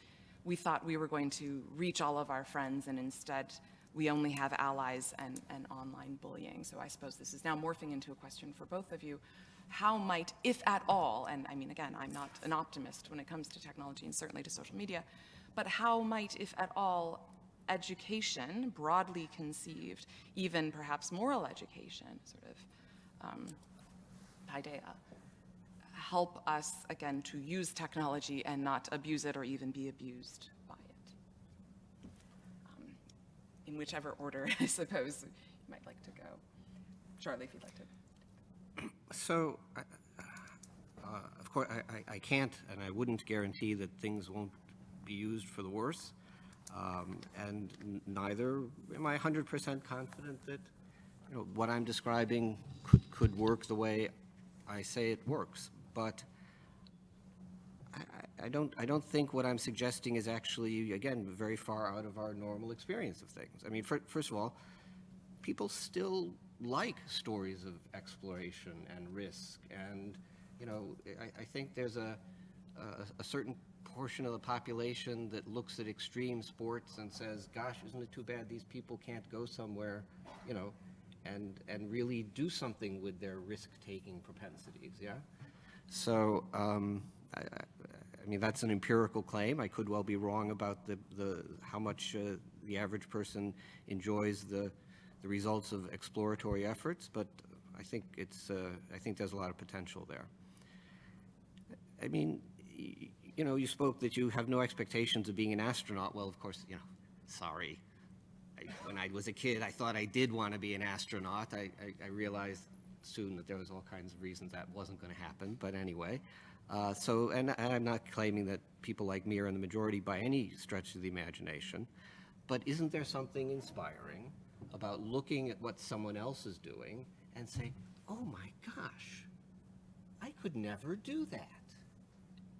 We thought we were going to reach all of our friends, and instead we only have allies and online bullying. So I suppose this is now morphing into a question for both of you. How might, if at all, and I mean, again, I'm not an optimist when it comes to technology and certainly to social media, but how might, if at all, education, broadly conceived, even perhaps moral education, sort of idea, help us, again, to use technology and not abuse it or even be abused by it? In whichever order, I suppose, you might like to go. Charlie, if you'd like to. So, of course, I can't and I wouldn't guarantee that things won't be used for the worse. And neither am I 100% confident that, you know, what I'm describing could work the way I say it works. But I don't think what I'm suggesting is actually, again, very far out of our normal experience of things. I mean, first of all, people still like stories of exploration and risk, and you know, I think there's a certain portion of the population that looks at extreme sports and says, gosh, isn't it too bad these people can't go somewhere, you know, and really do something with their risk-taking propensities, yeah? So, I mean, that's an empirical claim. I could well be wrong about how much the average person enjoys the results of exploratory efforts, but I think I think there's a lot of potential there. I mean, you know, you spoke that you have no expectations of being an astronaut. Well, of course, you know, sorry. When I was a kid, I thought I did want to be an astronaut. I realized soon that there was all kinds of reasons that wasn't going to happen, but anyway. And I'm not claiming that people like me are in the majority by any stretch of the imagination, but isn't there something inspiring about looking at what someone else is doing and say, oh my gosh, I could never do that.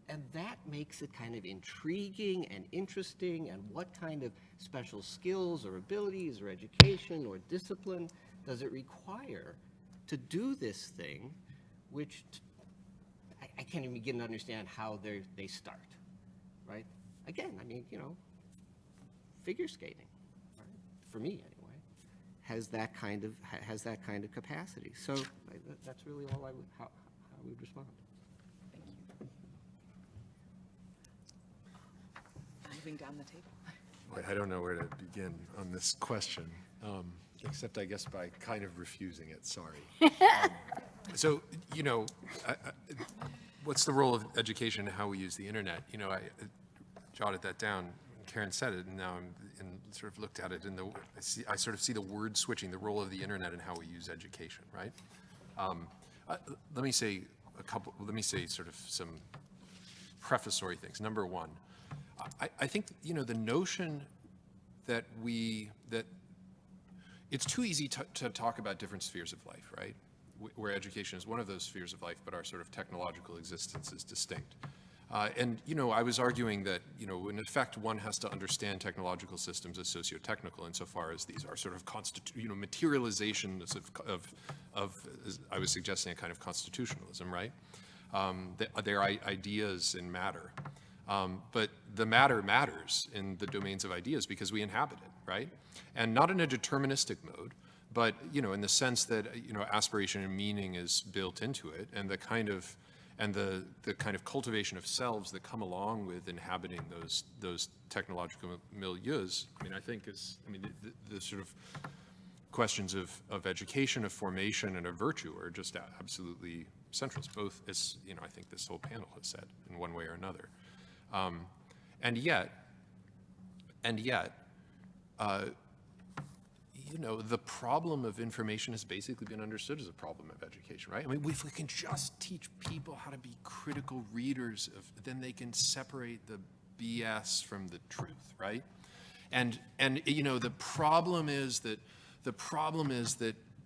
And that makes it kind of intriguing and interesting, and what kind of special skills or abilities or education or discipline does it require to do this thing, which I can't even begin to understand how they start, right? Again, I mean, you know, figure skating, right? For me anyway, has that kind of capacity. So that's really all how I would respond. Thank you. Moving down the table. Boy, I don't know where to begin on this question, except I guess by kind of refusing it, sorry. So, you know, what's the role of education and how we use the internet? You know, I jotted that down. Karen said it, and now I'm sort of looked at it, and I sort of see the word switching, the role of the internet and how we use education, right? Let me say sort of some prefatory things. Number one, I think, you know, the notion that it's too easy to talk about different spheres of life, right? Where education is one of those spheres of life, but our sort of technological existence is distinct. And, I was arguing that, in effect, one has to understand technological systems as socio-technical insofar as these are sort of materializations of, as I was suggesting, a kind of constitutionalism, right? They're ideas in matter. But the matter matters in the domains of ideas because we inhabit it, right? And not in a deterministic mode, but, in the sense that, aspiration and meaning is built into it, and the kind of cultivation of selves that come along with inhabiting those technological milieus, I think the sort of questions of education, of formation, and of virtue are just absolutely central, both as, I think this whole panel has said in one way or another. And yet, the problem of information has basically been understood as a problem of education, right? If we can just teach people how to be critical readers then they can separate the BS from the truth, right? And the problem is that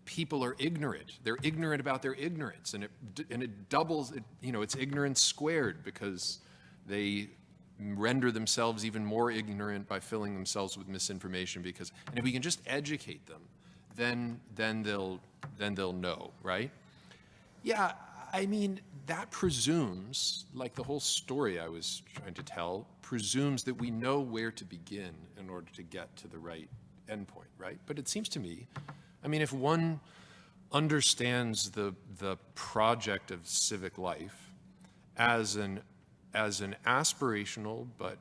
people are ignorant. They're ignorant about their ignorance, and it doubles. It's ignorance squared because they render themselves even more ignorant by filling themselves with misinformation. And if we can just educate them, then they'll know, right? Yeah, that presumes, like the whole story I was trying to tell, presumes that we know where to begin in order to get to the right endpoint, right? But it seems to me, if one understands the project of civic life as an aspirational but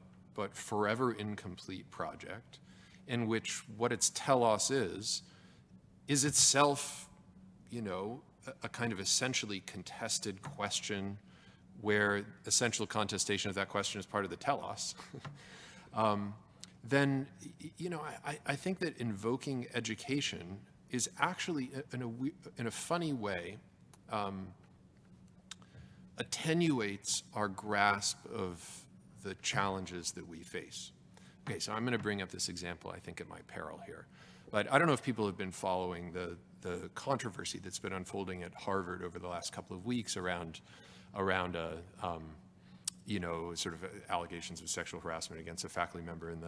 forever incomplete project, in which what its telos is itself, a kind of essentially contested question, where essential contestation of that question is part of the telos, then, I think that invoking education is actually, in a funny way, attenuates our grasp of the challenges that we face. Okay, so I'm going to bring up this example, I think, at my peril here. But I don't know if people have been following the controversy that's been unfolding at Harvard over the last couple of weeks around sort of allegations of sexual harassment against a faculty member in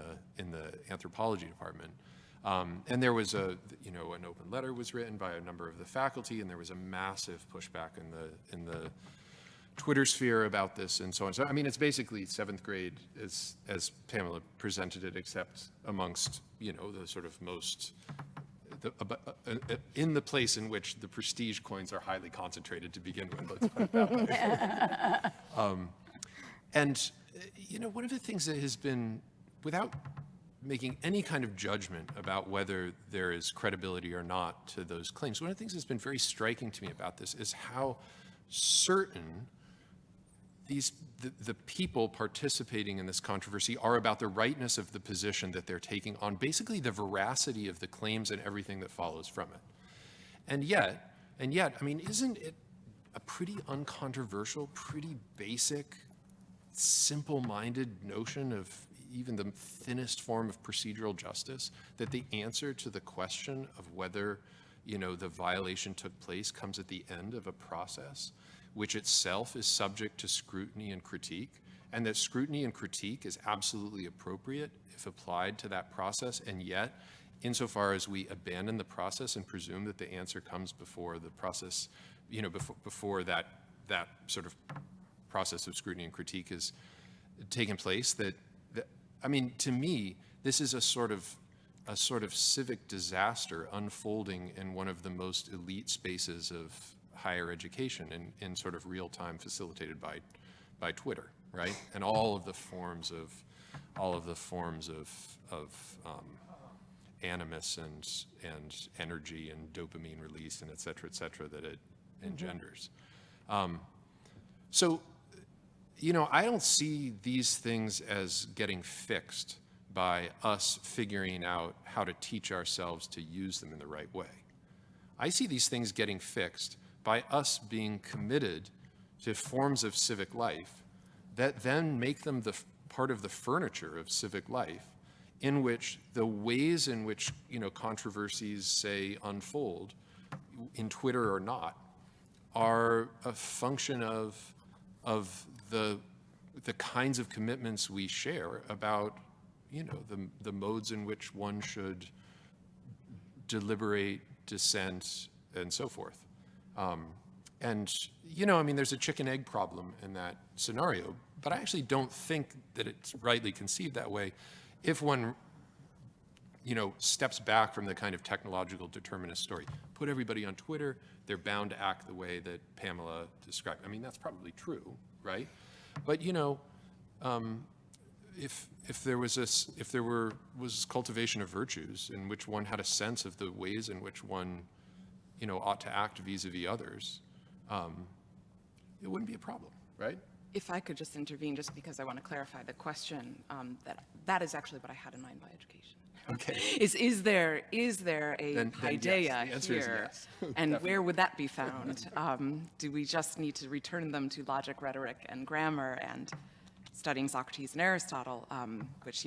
the anthropology department. And there was an open letter was written by a number of the faculty, and there was a massive pushback in the Twitter sphere about this and so on. So, it's basically seventh grade as Pamela presented it, except amongst, the sort of most, in the place in which the prestige coins are highly concentrated to begin with, let's put it that way. And, one of the things that has been, without making any kind of judgment about whether there is credibility or not to those claims, one of the things that's been very striking to me about this is how certain the people participating in this controversy are about the rightness of the position that they're taking on basically the veracity of the claims and everything that follows from it. And yet, isn't it a pretty uncontroversial, pretty basic, simple-minded notion of even the thinnest form of procedural justice that the answer to the question of whether, the violation took place comes at the end of a process, which itself is subject to scrutiny and critique, and that scrutiny and critique is absolutely appropriate if applied to that process, and yet, insofar as we abandon the process and presume that the answer comes before the process, before that sort of process of scrutiny and critique has taken place, to me, this is a sort of civic disaster unfolding in one of the most elite spaces of higher education in sort of real time, facilitated by Twitter, right? And all of the forms of animus and energy and dopamine release and et cetera, that it engenders. So, I don't see these things as getting fixed by us figuring out how to teach ourselves to use them in the right way. I see these things getting fixed by us being committed to forms of civic life that then make them the part of the furniture of civic life, in which the ways in which controversies, say, unfold, in Twitter or not, are a function of the the kinds of commitments we share about, the modes in which one should deliberate, dissent, and so forth. And, there's a chicken egg problem in that scenario, but I actually don't think that it's rightly conceived that way if one, steps back from the kind of technological determinist story. Put everybody on Twitter, they're bound to act the way that Pamela described. I mean, that's probably true, right? But, if there was cultivation of virtues in which one had a sense of the ways in which one, ought to act vis-a-vis others, it wouldn't be a problem, right? If I could just intervene, just because I want to clarify the question, that is actually what I had in mind by education. Okay. Is there a Then idea yes. The answer is here? yes. And where would that be found? Do we just need to return them to logic, rhetoric, and grammar, and studying Socrates and Aristotle, which,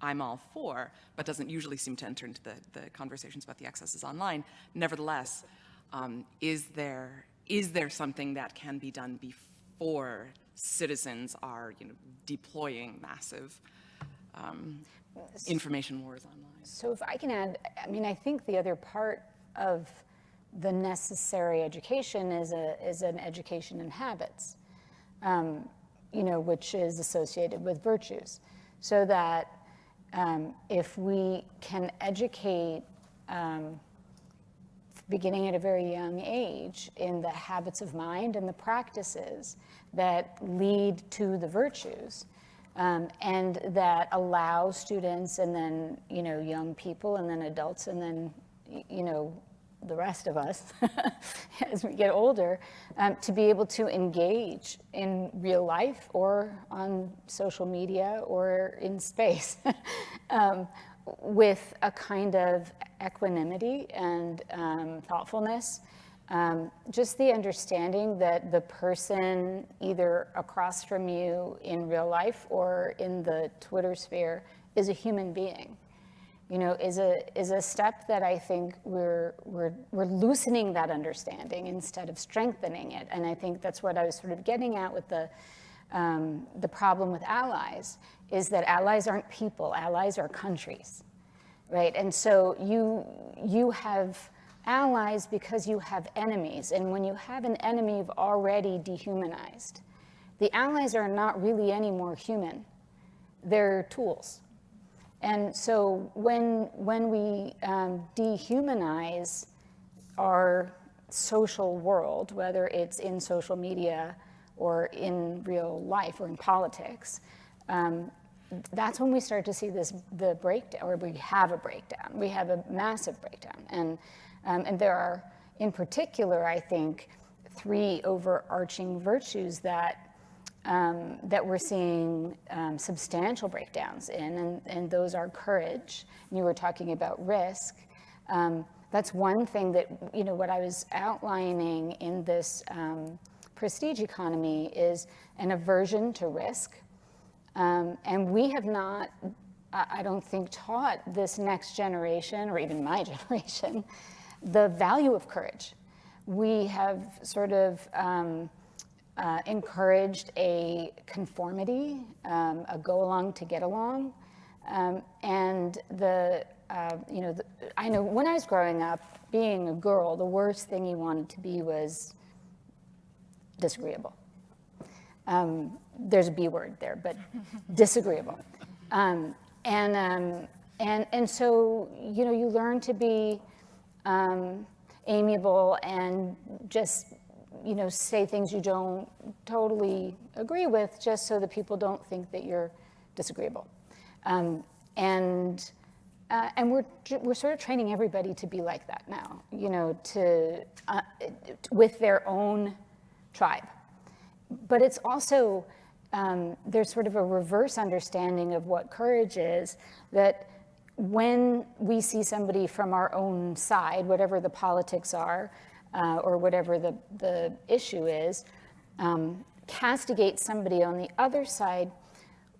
I'm all for, but doesn't usually seem to enter into the conversations about the excesses online. Nevertheless, is there something that can be done before citizens are, deploying massive information wars online? So if I can add, I think the other part of the necessary education is an education in habits, which is associated with virtues. So that if we can educate beginning at a very young age in the habits of mind and the practices that lead to the virtues, and that allow students and then, young people and then adults and then, the rest of us as we get older, to be able to engage in real life or on social media or in space with a kind of equanimity and thoughtfulness. Just the understanding that the person either across from you in real life or in the Twitter sphere is a human being, is a step that I think we're loosening that understanding instead of strengthening it. And I think that's what I was sort of getting at with the problem with allies, is that allies aren't people, allies are countries, right? And so you have allies because you have enemies. And when you have an enemy you've already dehumanized, the allies are not really any more human. They're tools. And so when we dehumanize our social world, whether it's in social media or in real life or in politics, that's when we start to see the breakdown, or we have a breakdown. We have a massive breakdown. And there are, in particular, I think, three overarching virtues that we're seeing substantial breakdowns in, and those are courage. And you were talking about risk. That's one thing that, what I was outlining in this prestige economy is an aversion to risk. And we have not, I don't think, taught this next generation, or even my generation, the value of courage. We have sort of encouraged a conformity, a go along to get along, and I know when I was growing up, being a girl, the worst thing you wanted to be was disagreeable. There's a B word there, but disagreeable, and so you learn to be amiable and just say things you don't totally agree with, just so that people don't think that you're disagreeable. And we're sort of training everybody to be like that now, with their own tribe. But it's also, there's sort of a reverse understanding of what courage is, that when we see somebody from our own side, whatever the politics are, or whatever the issue is, castigate somebody on the other side,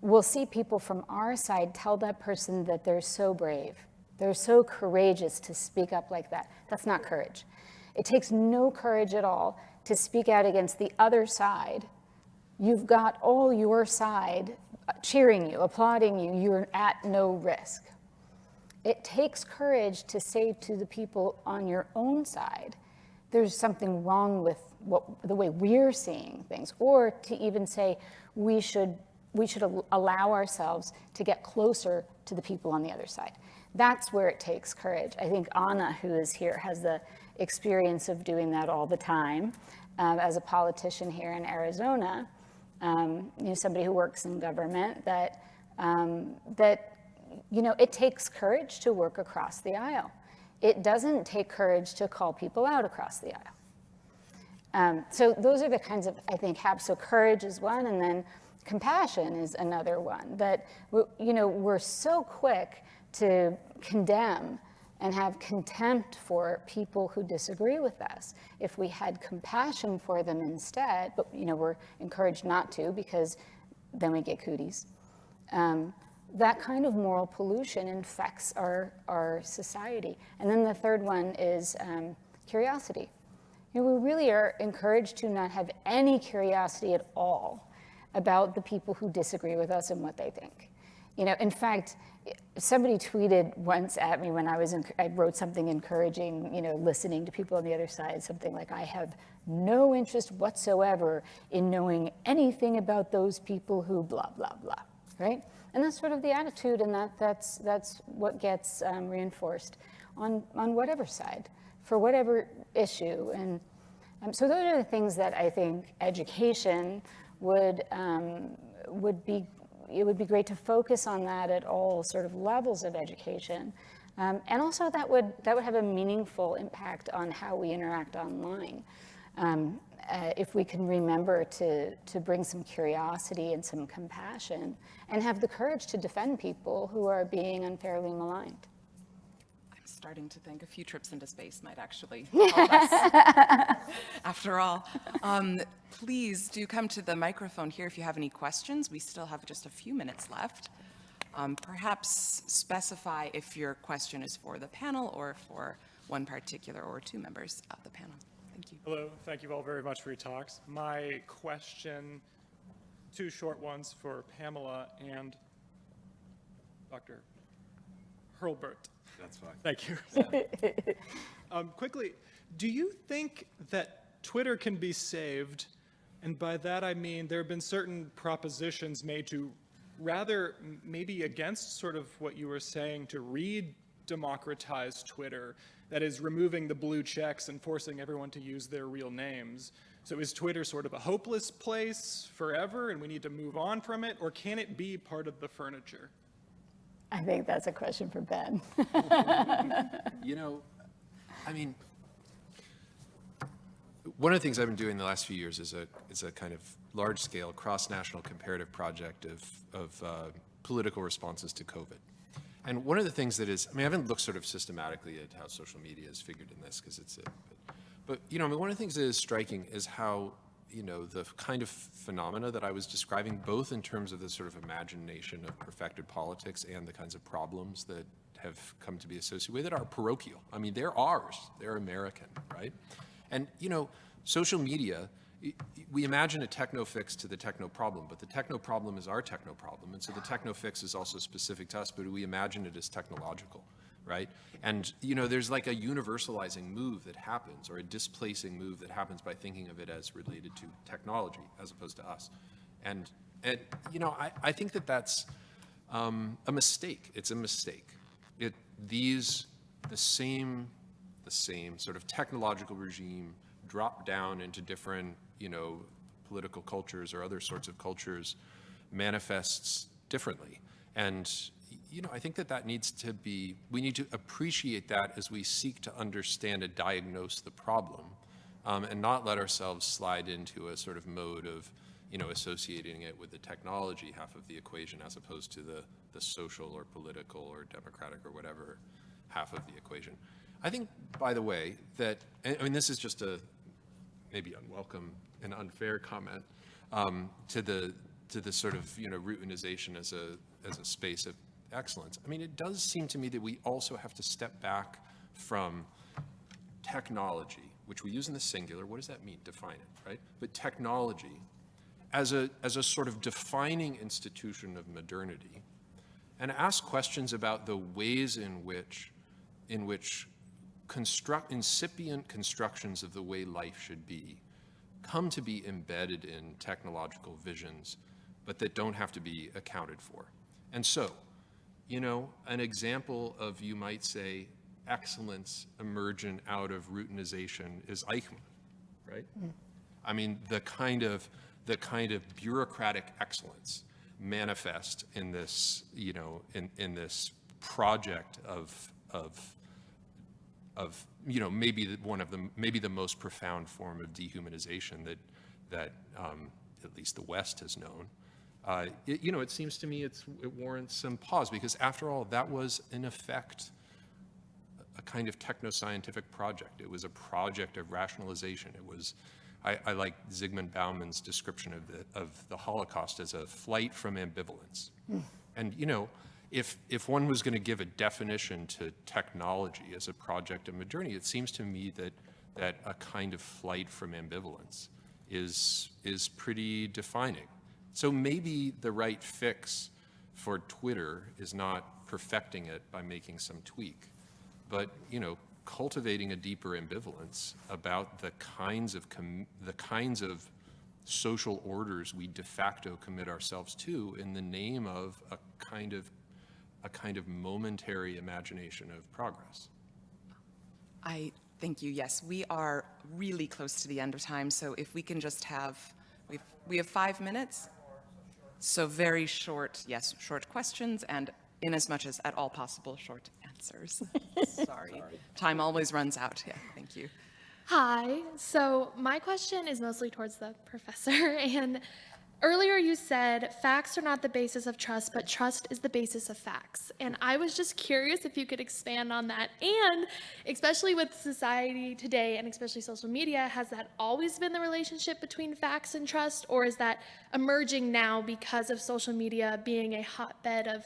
we'll see people from our side tell that person that they're so brave, they're so courageous to speak up like that. That's not courage. It takes no courage at all to speak out against the other side you've got all your side cheering you, applauding you, you're at no risk. It takes courage to say to the people on your own side, there's something wrong with the way we're seeing things, or to even say we should allow ourselves to get closer to the people on the other side. That's where it takes courage. I think Anna, who is here, has the experience of doing that all the time as a politician here in Arizona. Somebody who works in government, that it takes courage to work across the aisle. It doesn't take courage to call people out across the aisle. So those are the kinds of, I think, so courage is one, and then compassion is another one. That, we're so quick to condemn and have contempt for people who disagree with us. If we had compassion for them instead, but we're encouraged not to, because then we get cooties. That kind of moral pollution infects our society. And then the third one is curiosity. We really are encouraged to not have any curiosity at all about the people who disagree with us and what they think. In fact, somebody tweeted once at me when I wrote something encouraging, listening to people on the other side, something like, I have no interest whatsoever in knowing anything about those people who blah, blah, blah, right? And that's sort of the attitude, and that's what gets reinforced on whatever side, for whatever issue. And so those are the things that I think education would be. It would be great to focus on that at all sort of levels of education. And also that would have a meaningful impact on how we interact online. If we can remember to bring some curiosity and some compassion and have the courage to defend people who are being unfairly maligned. I'm starting to think a few trips into space might actually help us. After all, please do come to the microphone here if you have any questions. We still have just a few minutes left. Perhaps specify if your question is for the panel or for one particular or two members of the panel. Thank you. Hello, thank you all very much for your talks. My question, two short ones for Pamela and Dr. Hurlbert. That's fine. Thank you. Quickly, do you think that Twitter can be saved? And by that I mean there have been certain propositions made to rather maybe against sort of what you were saying, to re-democratize Twitter, that is removing the blue checks and forcing everyone to use their real names. So is Twitter sort of a hopeless place forever and we need to move on from it, or can it be part of the furniture? I think that's a question for Ben. One of the things I've been doing the last few years is a kind of large-scale cross-national comparative project of political responses to COVID. And one of the things that is, I haven't looked sort of systematically at how social media is figured in this, because it's but one of the things that is striking is how, the kind of phenomena that I was describing, both in terms of the sort of imagination of perfected politics and the kinds of problems that have come to be associated with it, are parochial. They're ours. They're American, right? And, social media, we imagine a techno fix to the techno problem, but the techno problem is our techno problem. And so the techno fix is also specific to us, but we imagine it as technological, right? And, there's like a universalizing move that happens, or a displacing move that happens by thinking of it as related to technology as opposed to us. And I think that that's a mistake. It's a mistake. The same sort of technological regime drop down into different, political cultures or other sorts of cultures manifests differently. And, I think that needs to be, we need to appreciate that as we seek to understand and diagnose the problem, and not let ourselves slide into a sort of mode of, associating it with the technology half of the equation as opposed to the social or political or democratic or whatever half of the equation. I think, by the way, that, this is just a maybe unwelcome and unfair comment to the sort of, routinization as a space of excellence. It does seem to me that we also have to step back from technology, which we use in the singular. What does that mean? Define it, right? But technology as a sort of defining institution of modernity, and ask questions about the ways in which incipient constructions of the way life should be come to be embedded in technological visions, but that don't have to be accounted for. And so, you know, an example of, you might say, excellence emergent out of routinization is Eichmann, right? I mean, the kind of bureaucratic excellence manifest in this, you know, in this project of you know, maybe the most profound form of dehumanization that at least the West has known. You know, it seems to me it warrants some pause, because after all, that was in effect a kind of techno-scientific project. It was a project of rationalization. It was, I like Zygmunt Bauman's description of the Holocaust as a flight from ambivalence. And, you know, if one was going to give a definition to technology as a project of modernity, it seems to me that a kind of flight from ambivalence is pretty defining. So maybe the right fix for Twitter is not perfecting it by making some tweak, but, you know, cultivating a deeper ambivalence about the kinds of social orders we de facto commit ourselves to in the name of a kind of momentary imagination of progress. I thank you. Yes, we are really close to the end of time, so if we can just have, we have 5 minutes. So very short, yes, short questions, and in as much as at all possible, short answers. Sorry. Time always runs out. Yeah, thank you. Hi. So my question is mostly towards the professor. And earlier you said facts are not the basis of trust, but trust is the basis of facts. And I was just curious if you could expand on that. And especially with society today, and especially social media, has that always been the relationship between facts and trust? Or is that emerging now because of social media being a hotbed of,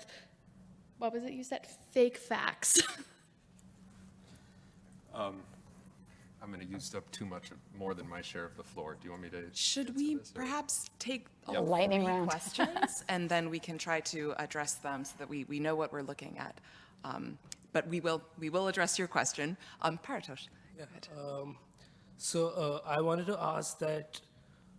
what was it you said, fake facts? I'm going to use up more than my share of the floor. Do you want me to? Should we perhaps take A lightning 3 round. questions, and then we can try to address them so that we know what we're looking at. But we will address your question. Paratosh, go ahead. So I wanted to ask that,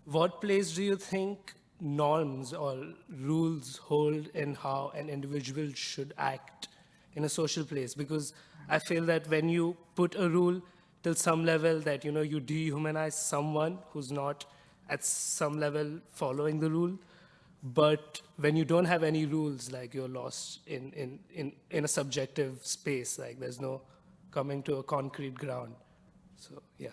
what place do you think norms or rules hold in how an individual should act in a social place? Because I feel that when you put a rule till some level that, you know, you dehumanize someone who's not at some level following the rule. But when you don't have any rules, like, you're lost in a subjective space, like there's no coming to a concrete ground. So, yeah.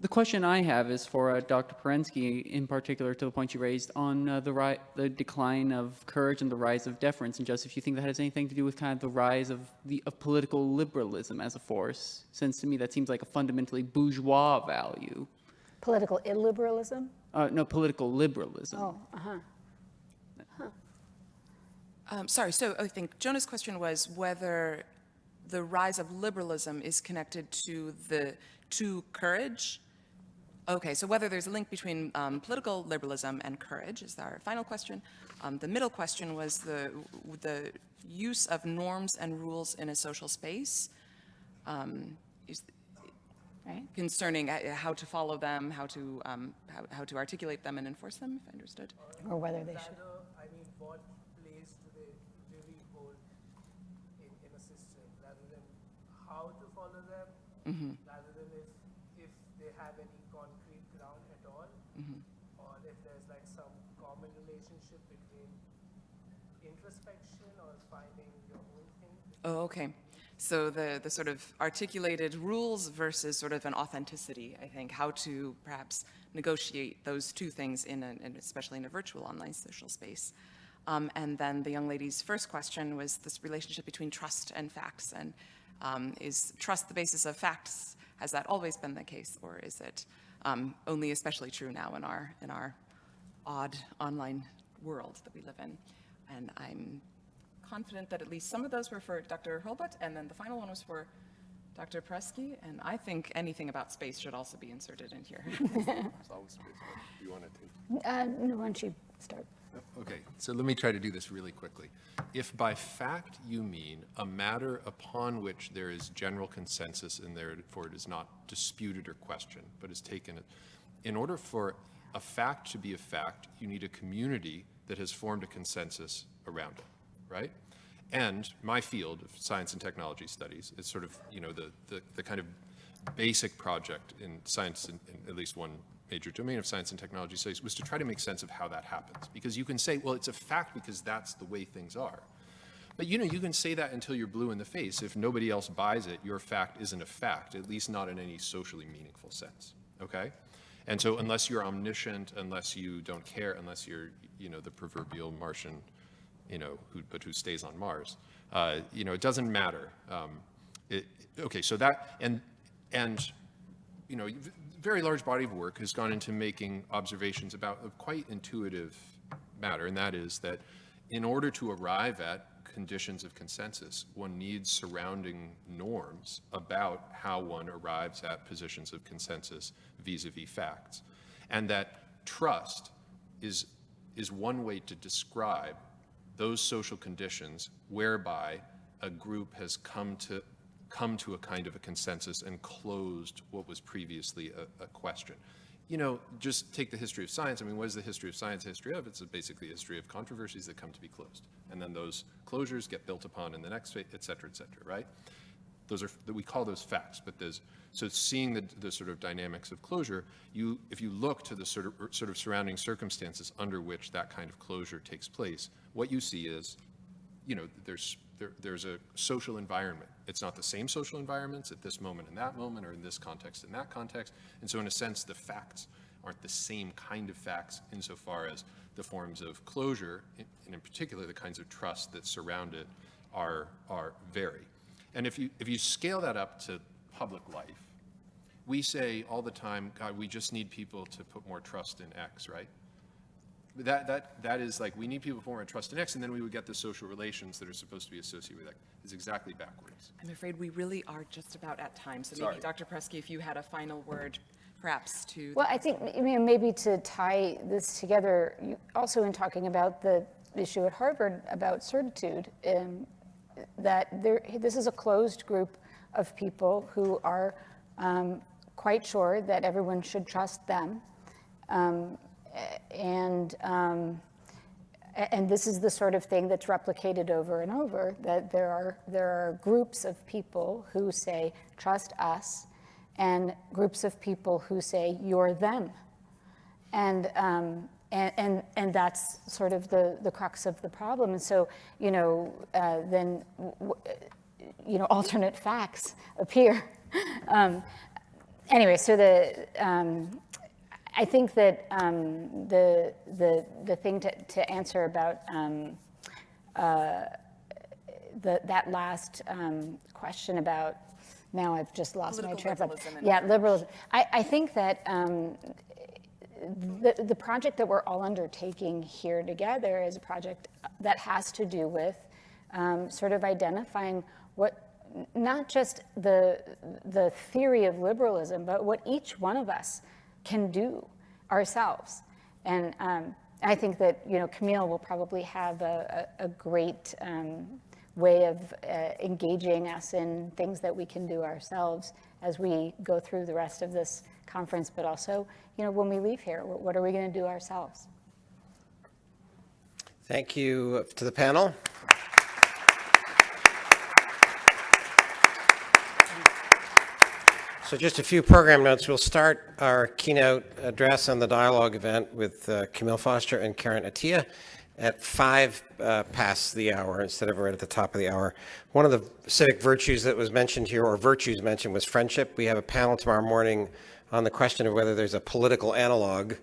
The question I have is for Dr. Perensky, in particular, to the point you raised on the decline of courage and the rise of deference. And just if you think that has anything to do with kind of the rise of political liberalism as a force, since to me that seems like a fundamentally bourgeois value. Political illiberalism? No, political liberalism. Oh, Sorry, so I think Jonah's question was whether the rise of liberalism is connected to courage. Okay, so whether there's a link between political liberalism and courage is our final question. The middle question was the use of norms and rules in a social space, right. concerning how to follow them, how to articulate them and enforce them, if I understood. Or whether they should. I mean, what place do they really hold in a system, rather than how to follow them, rather than if they have any concrete ground at all, or if there's like some common relationship between introspection or finding your own thing. Oh, okay. So the sort of articulated rules versus sort of an authenticity, I think, how to perhaps negotiate those two things especially in a virtual online social space. And then the young lady's first question was this relationship between trust and facts. And is trust the basis of facts? Has that always been the case, or is it only especially true now in our odd online world that we live in? And I'm confident that at least some of those were for Dr. Hurlbert, and then the final one was for Dr. Presky, and I think anything about space should also be inserted in here. There's always space. Do you want to take? No, why don't you start? Okay, so let me try to do this really quickly. If by fact you mean a matter upon which there is general consensus and therefore it is not disputed or questioned, but is taken, in order for a fact to be a fact, you need a community that has formed a consensus around it, right? And my field of science and technology studies is sort of, you know, the kind of basic project in science, in at least one major domain of science and technology studies, was to try to make sense of how that happens. Because you can say, well, it's a fact because that's the way things are. But you know, you can say that until you're blue in the face. If nobody else buys it, your fact isn't a fact, at least not in any socially meaningful sense, okay? And so unless you're omniscient, unless you don't care, unless you're, you know, the proverbial Martian, you know, who stays on Mars, you know, it doesn't matter. Okay, so that, and you know, very large body of work has gone into making observations about a quite intuitive matter, and that is that in order to arrive at conditions of consensus, one needs surrounding norms about how one arrives at positions of consensus vis-a-vis facts. And that trust is one way to describe those social conditions whereby a group has come to a kind of a consensus and closed what was previously a question. You know, just take the history of science. I mean, what is the history of science history of? It's basically a history of controversies that come to be closed. And then those closures get built upon in the next phase, et cetera, right? Those are, we call those facts, but so seeing the sort of dynamics of closure, if you look to the sort of surrounding circumstances under which that kind of closure takes place, what you see is, you know, there's a social environment. It's not the same social environments at this moment and that moment, or in this context and that context. And so in a sense, the facts aren't the same kind of facts insofar as the forms of closure, and in particular the kinds of trust that surround it, are vary. And if you scale that up to public life, we say all the time, God, we just need people to put more trust in X, right? That is like, we need people to put more trust in X, and then we would get the social relations that are supposed to be associated with that. It's exactly backwards. I'm afraid we really are just about at time. So Sorry. maybe, Dr. Presky, if you had a final word, perhaps to... Well, I think, you know, maybe to tie this together, also in talking about the issue at Harvard about certitude, that this is a closed group of people who are quite sure that everyone should trust them. And this is the sort of thing that's replicated over and over, that there are groups of people who say, trust us, and groups of people who say, you're them. And that's sort of the crux of the problem. And so, you know, then, you know, alternate facts appear. Anyway, so I think that the thing to answer about that last question about, now I've just lost my train of thought. Yeah, liberalism. I think that the project that we're all undertaking here together is a project that has to do with sort of identifying what, not just the theory of liberalism, but what each one of us can do ourselves. And I think that, you know, Camille will probably have a great way of engaging us in things that we can do ourselves as we go through the rest of this conference, but also, you know, when we leave here, what are we going to do ourselves? Thank you to the panel. So just a few program notes. We'll start our keynote address on the dialogue event with Camille Foster and Karen Attia at 5 past the hour instead of right at the top of the hour. One of the civic virtues that was mentioned here, or virtues mentioned, was friendship. We have a panel tomorrow morning on the question of whether there's a political analog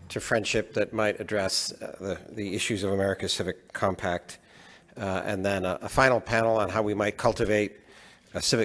to friendship that might address the issues of America's civic compact. And then a final panel on how we might cultivate a civic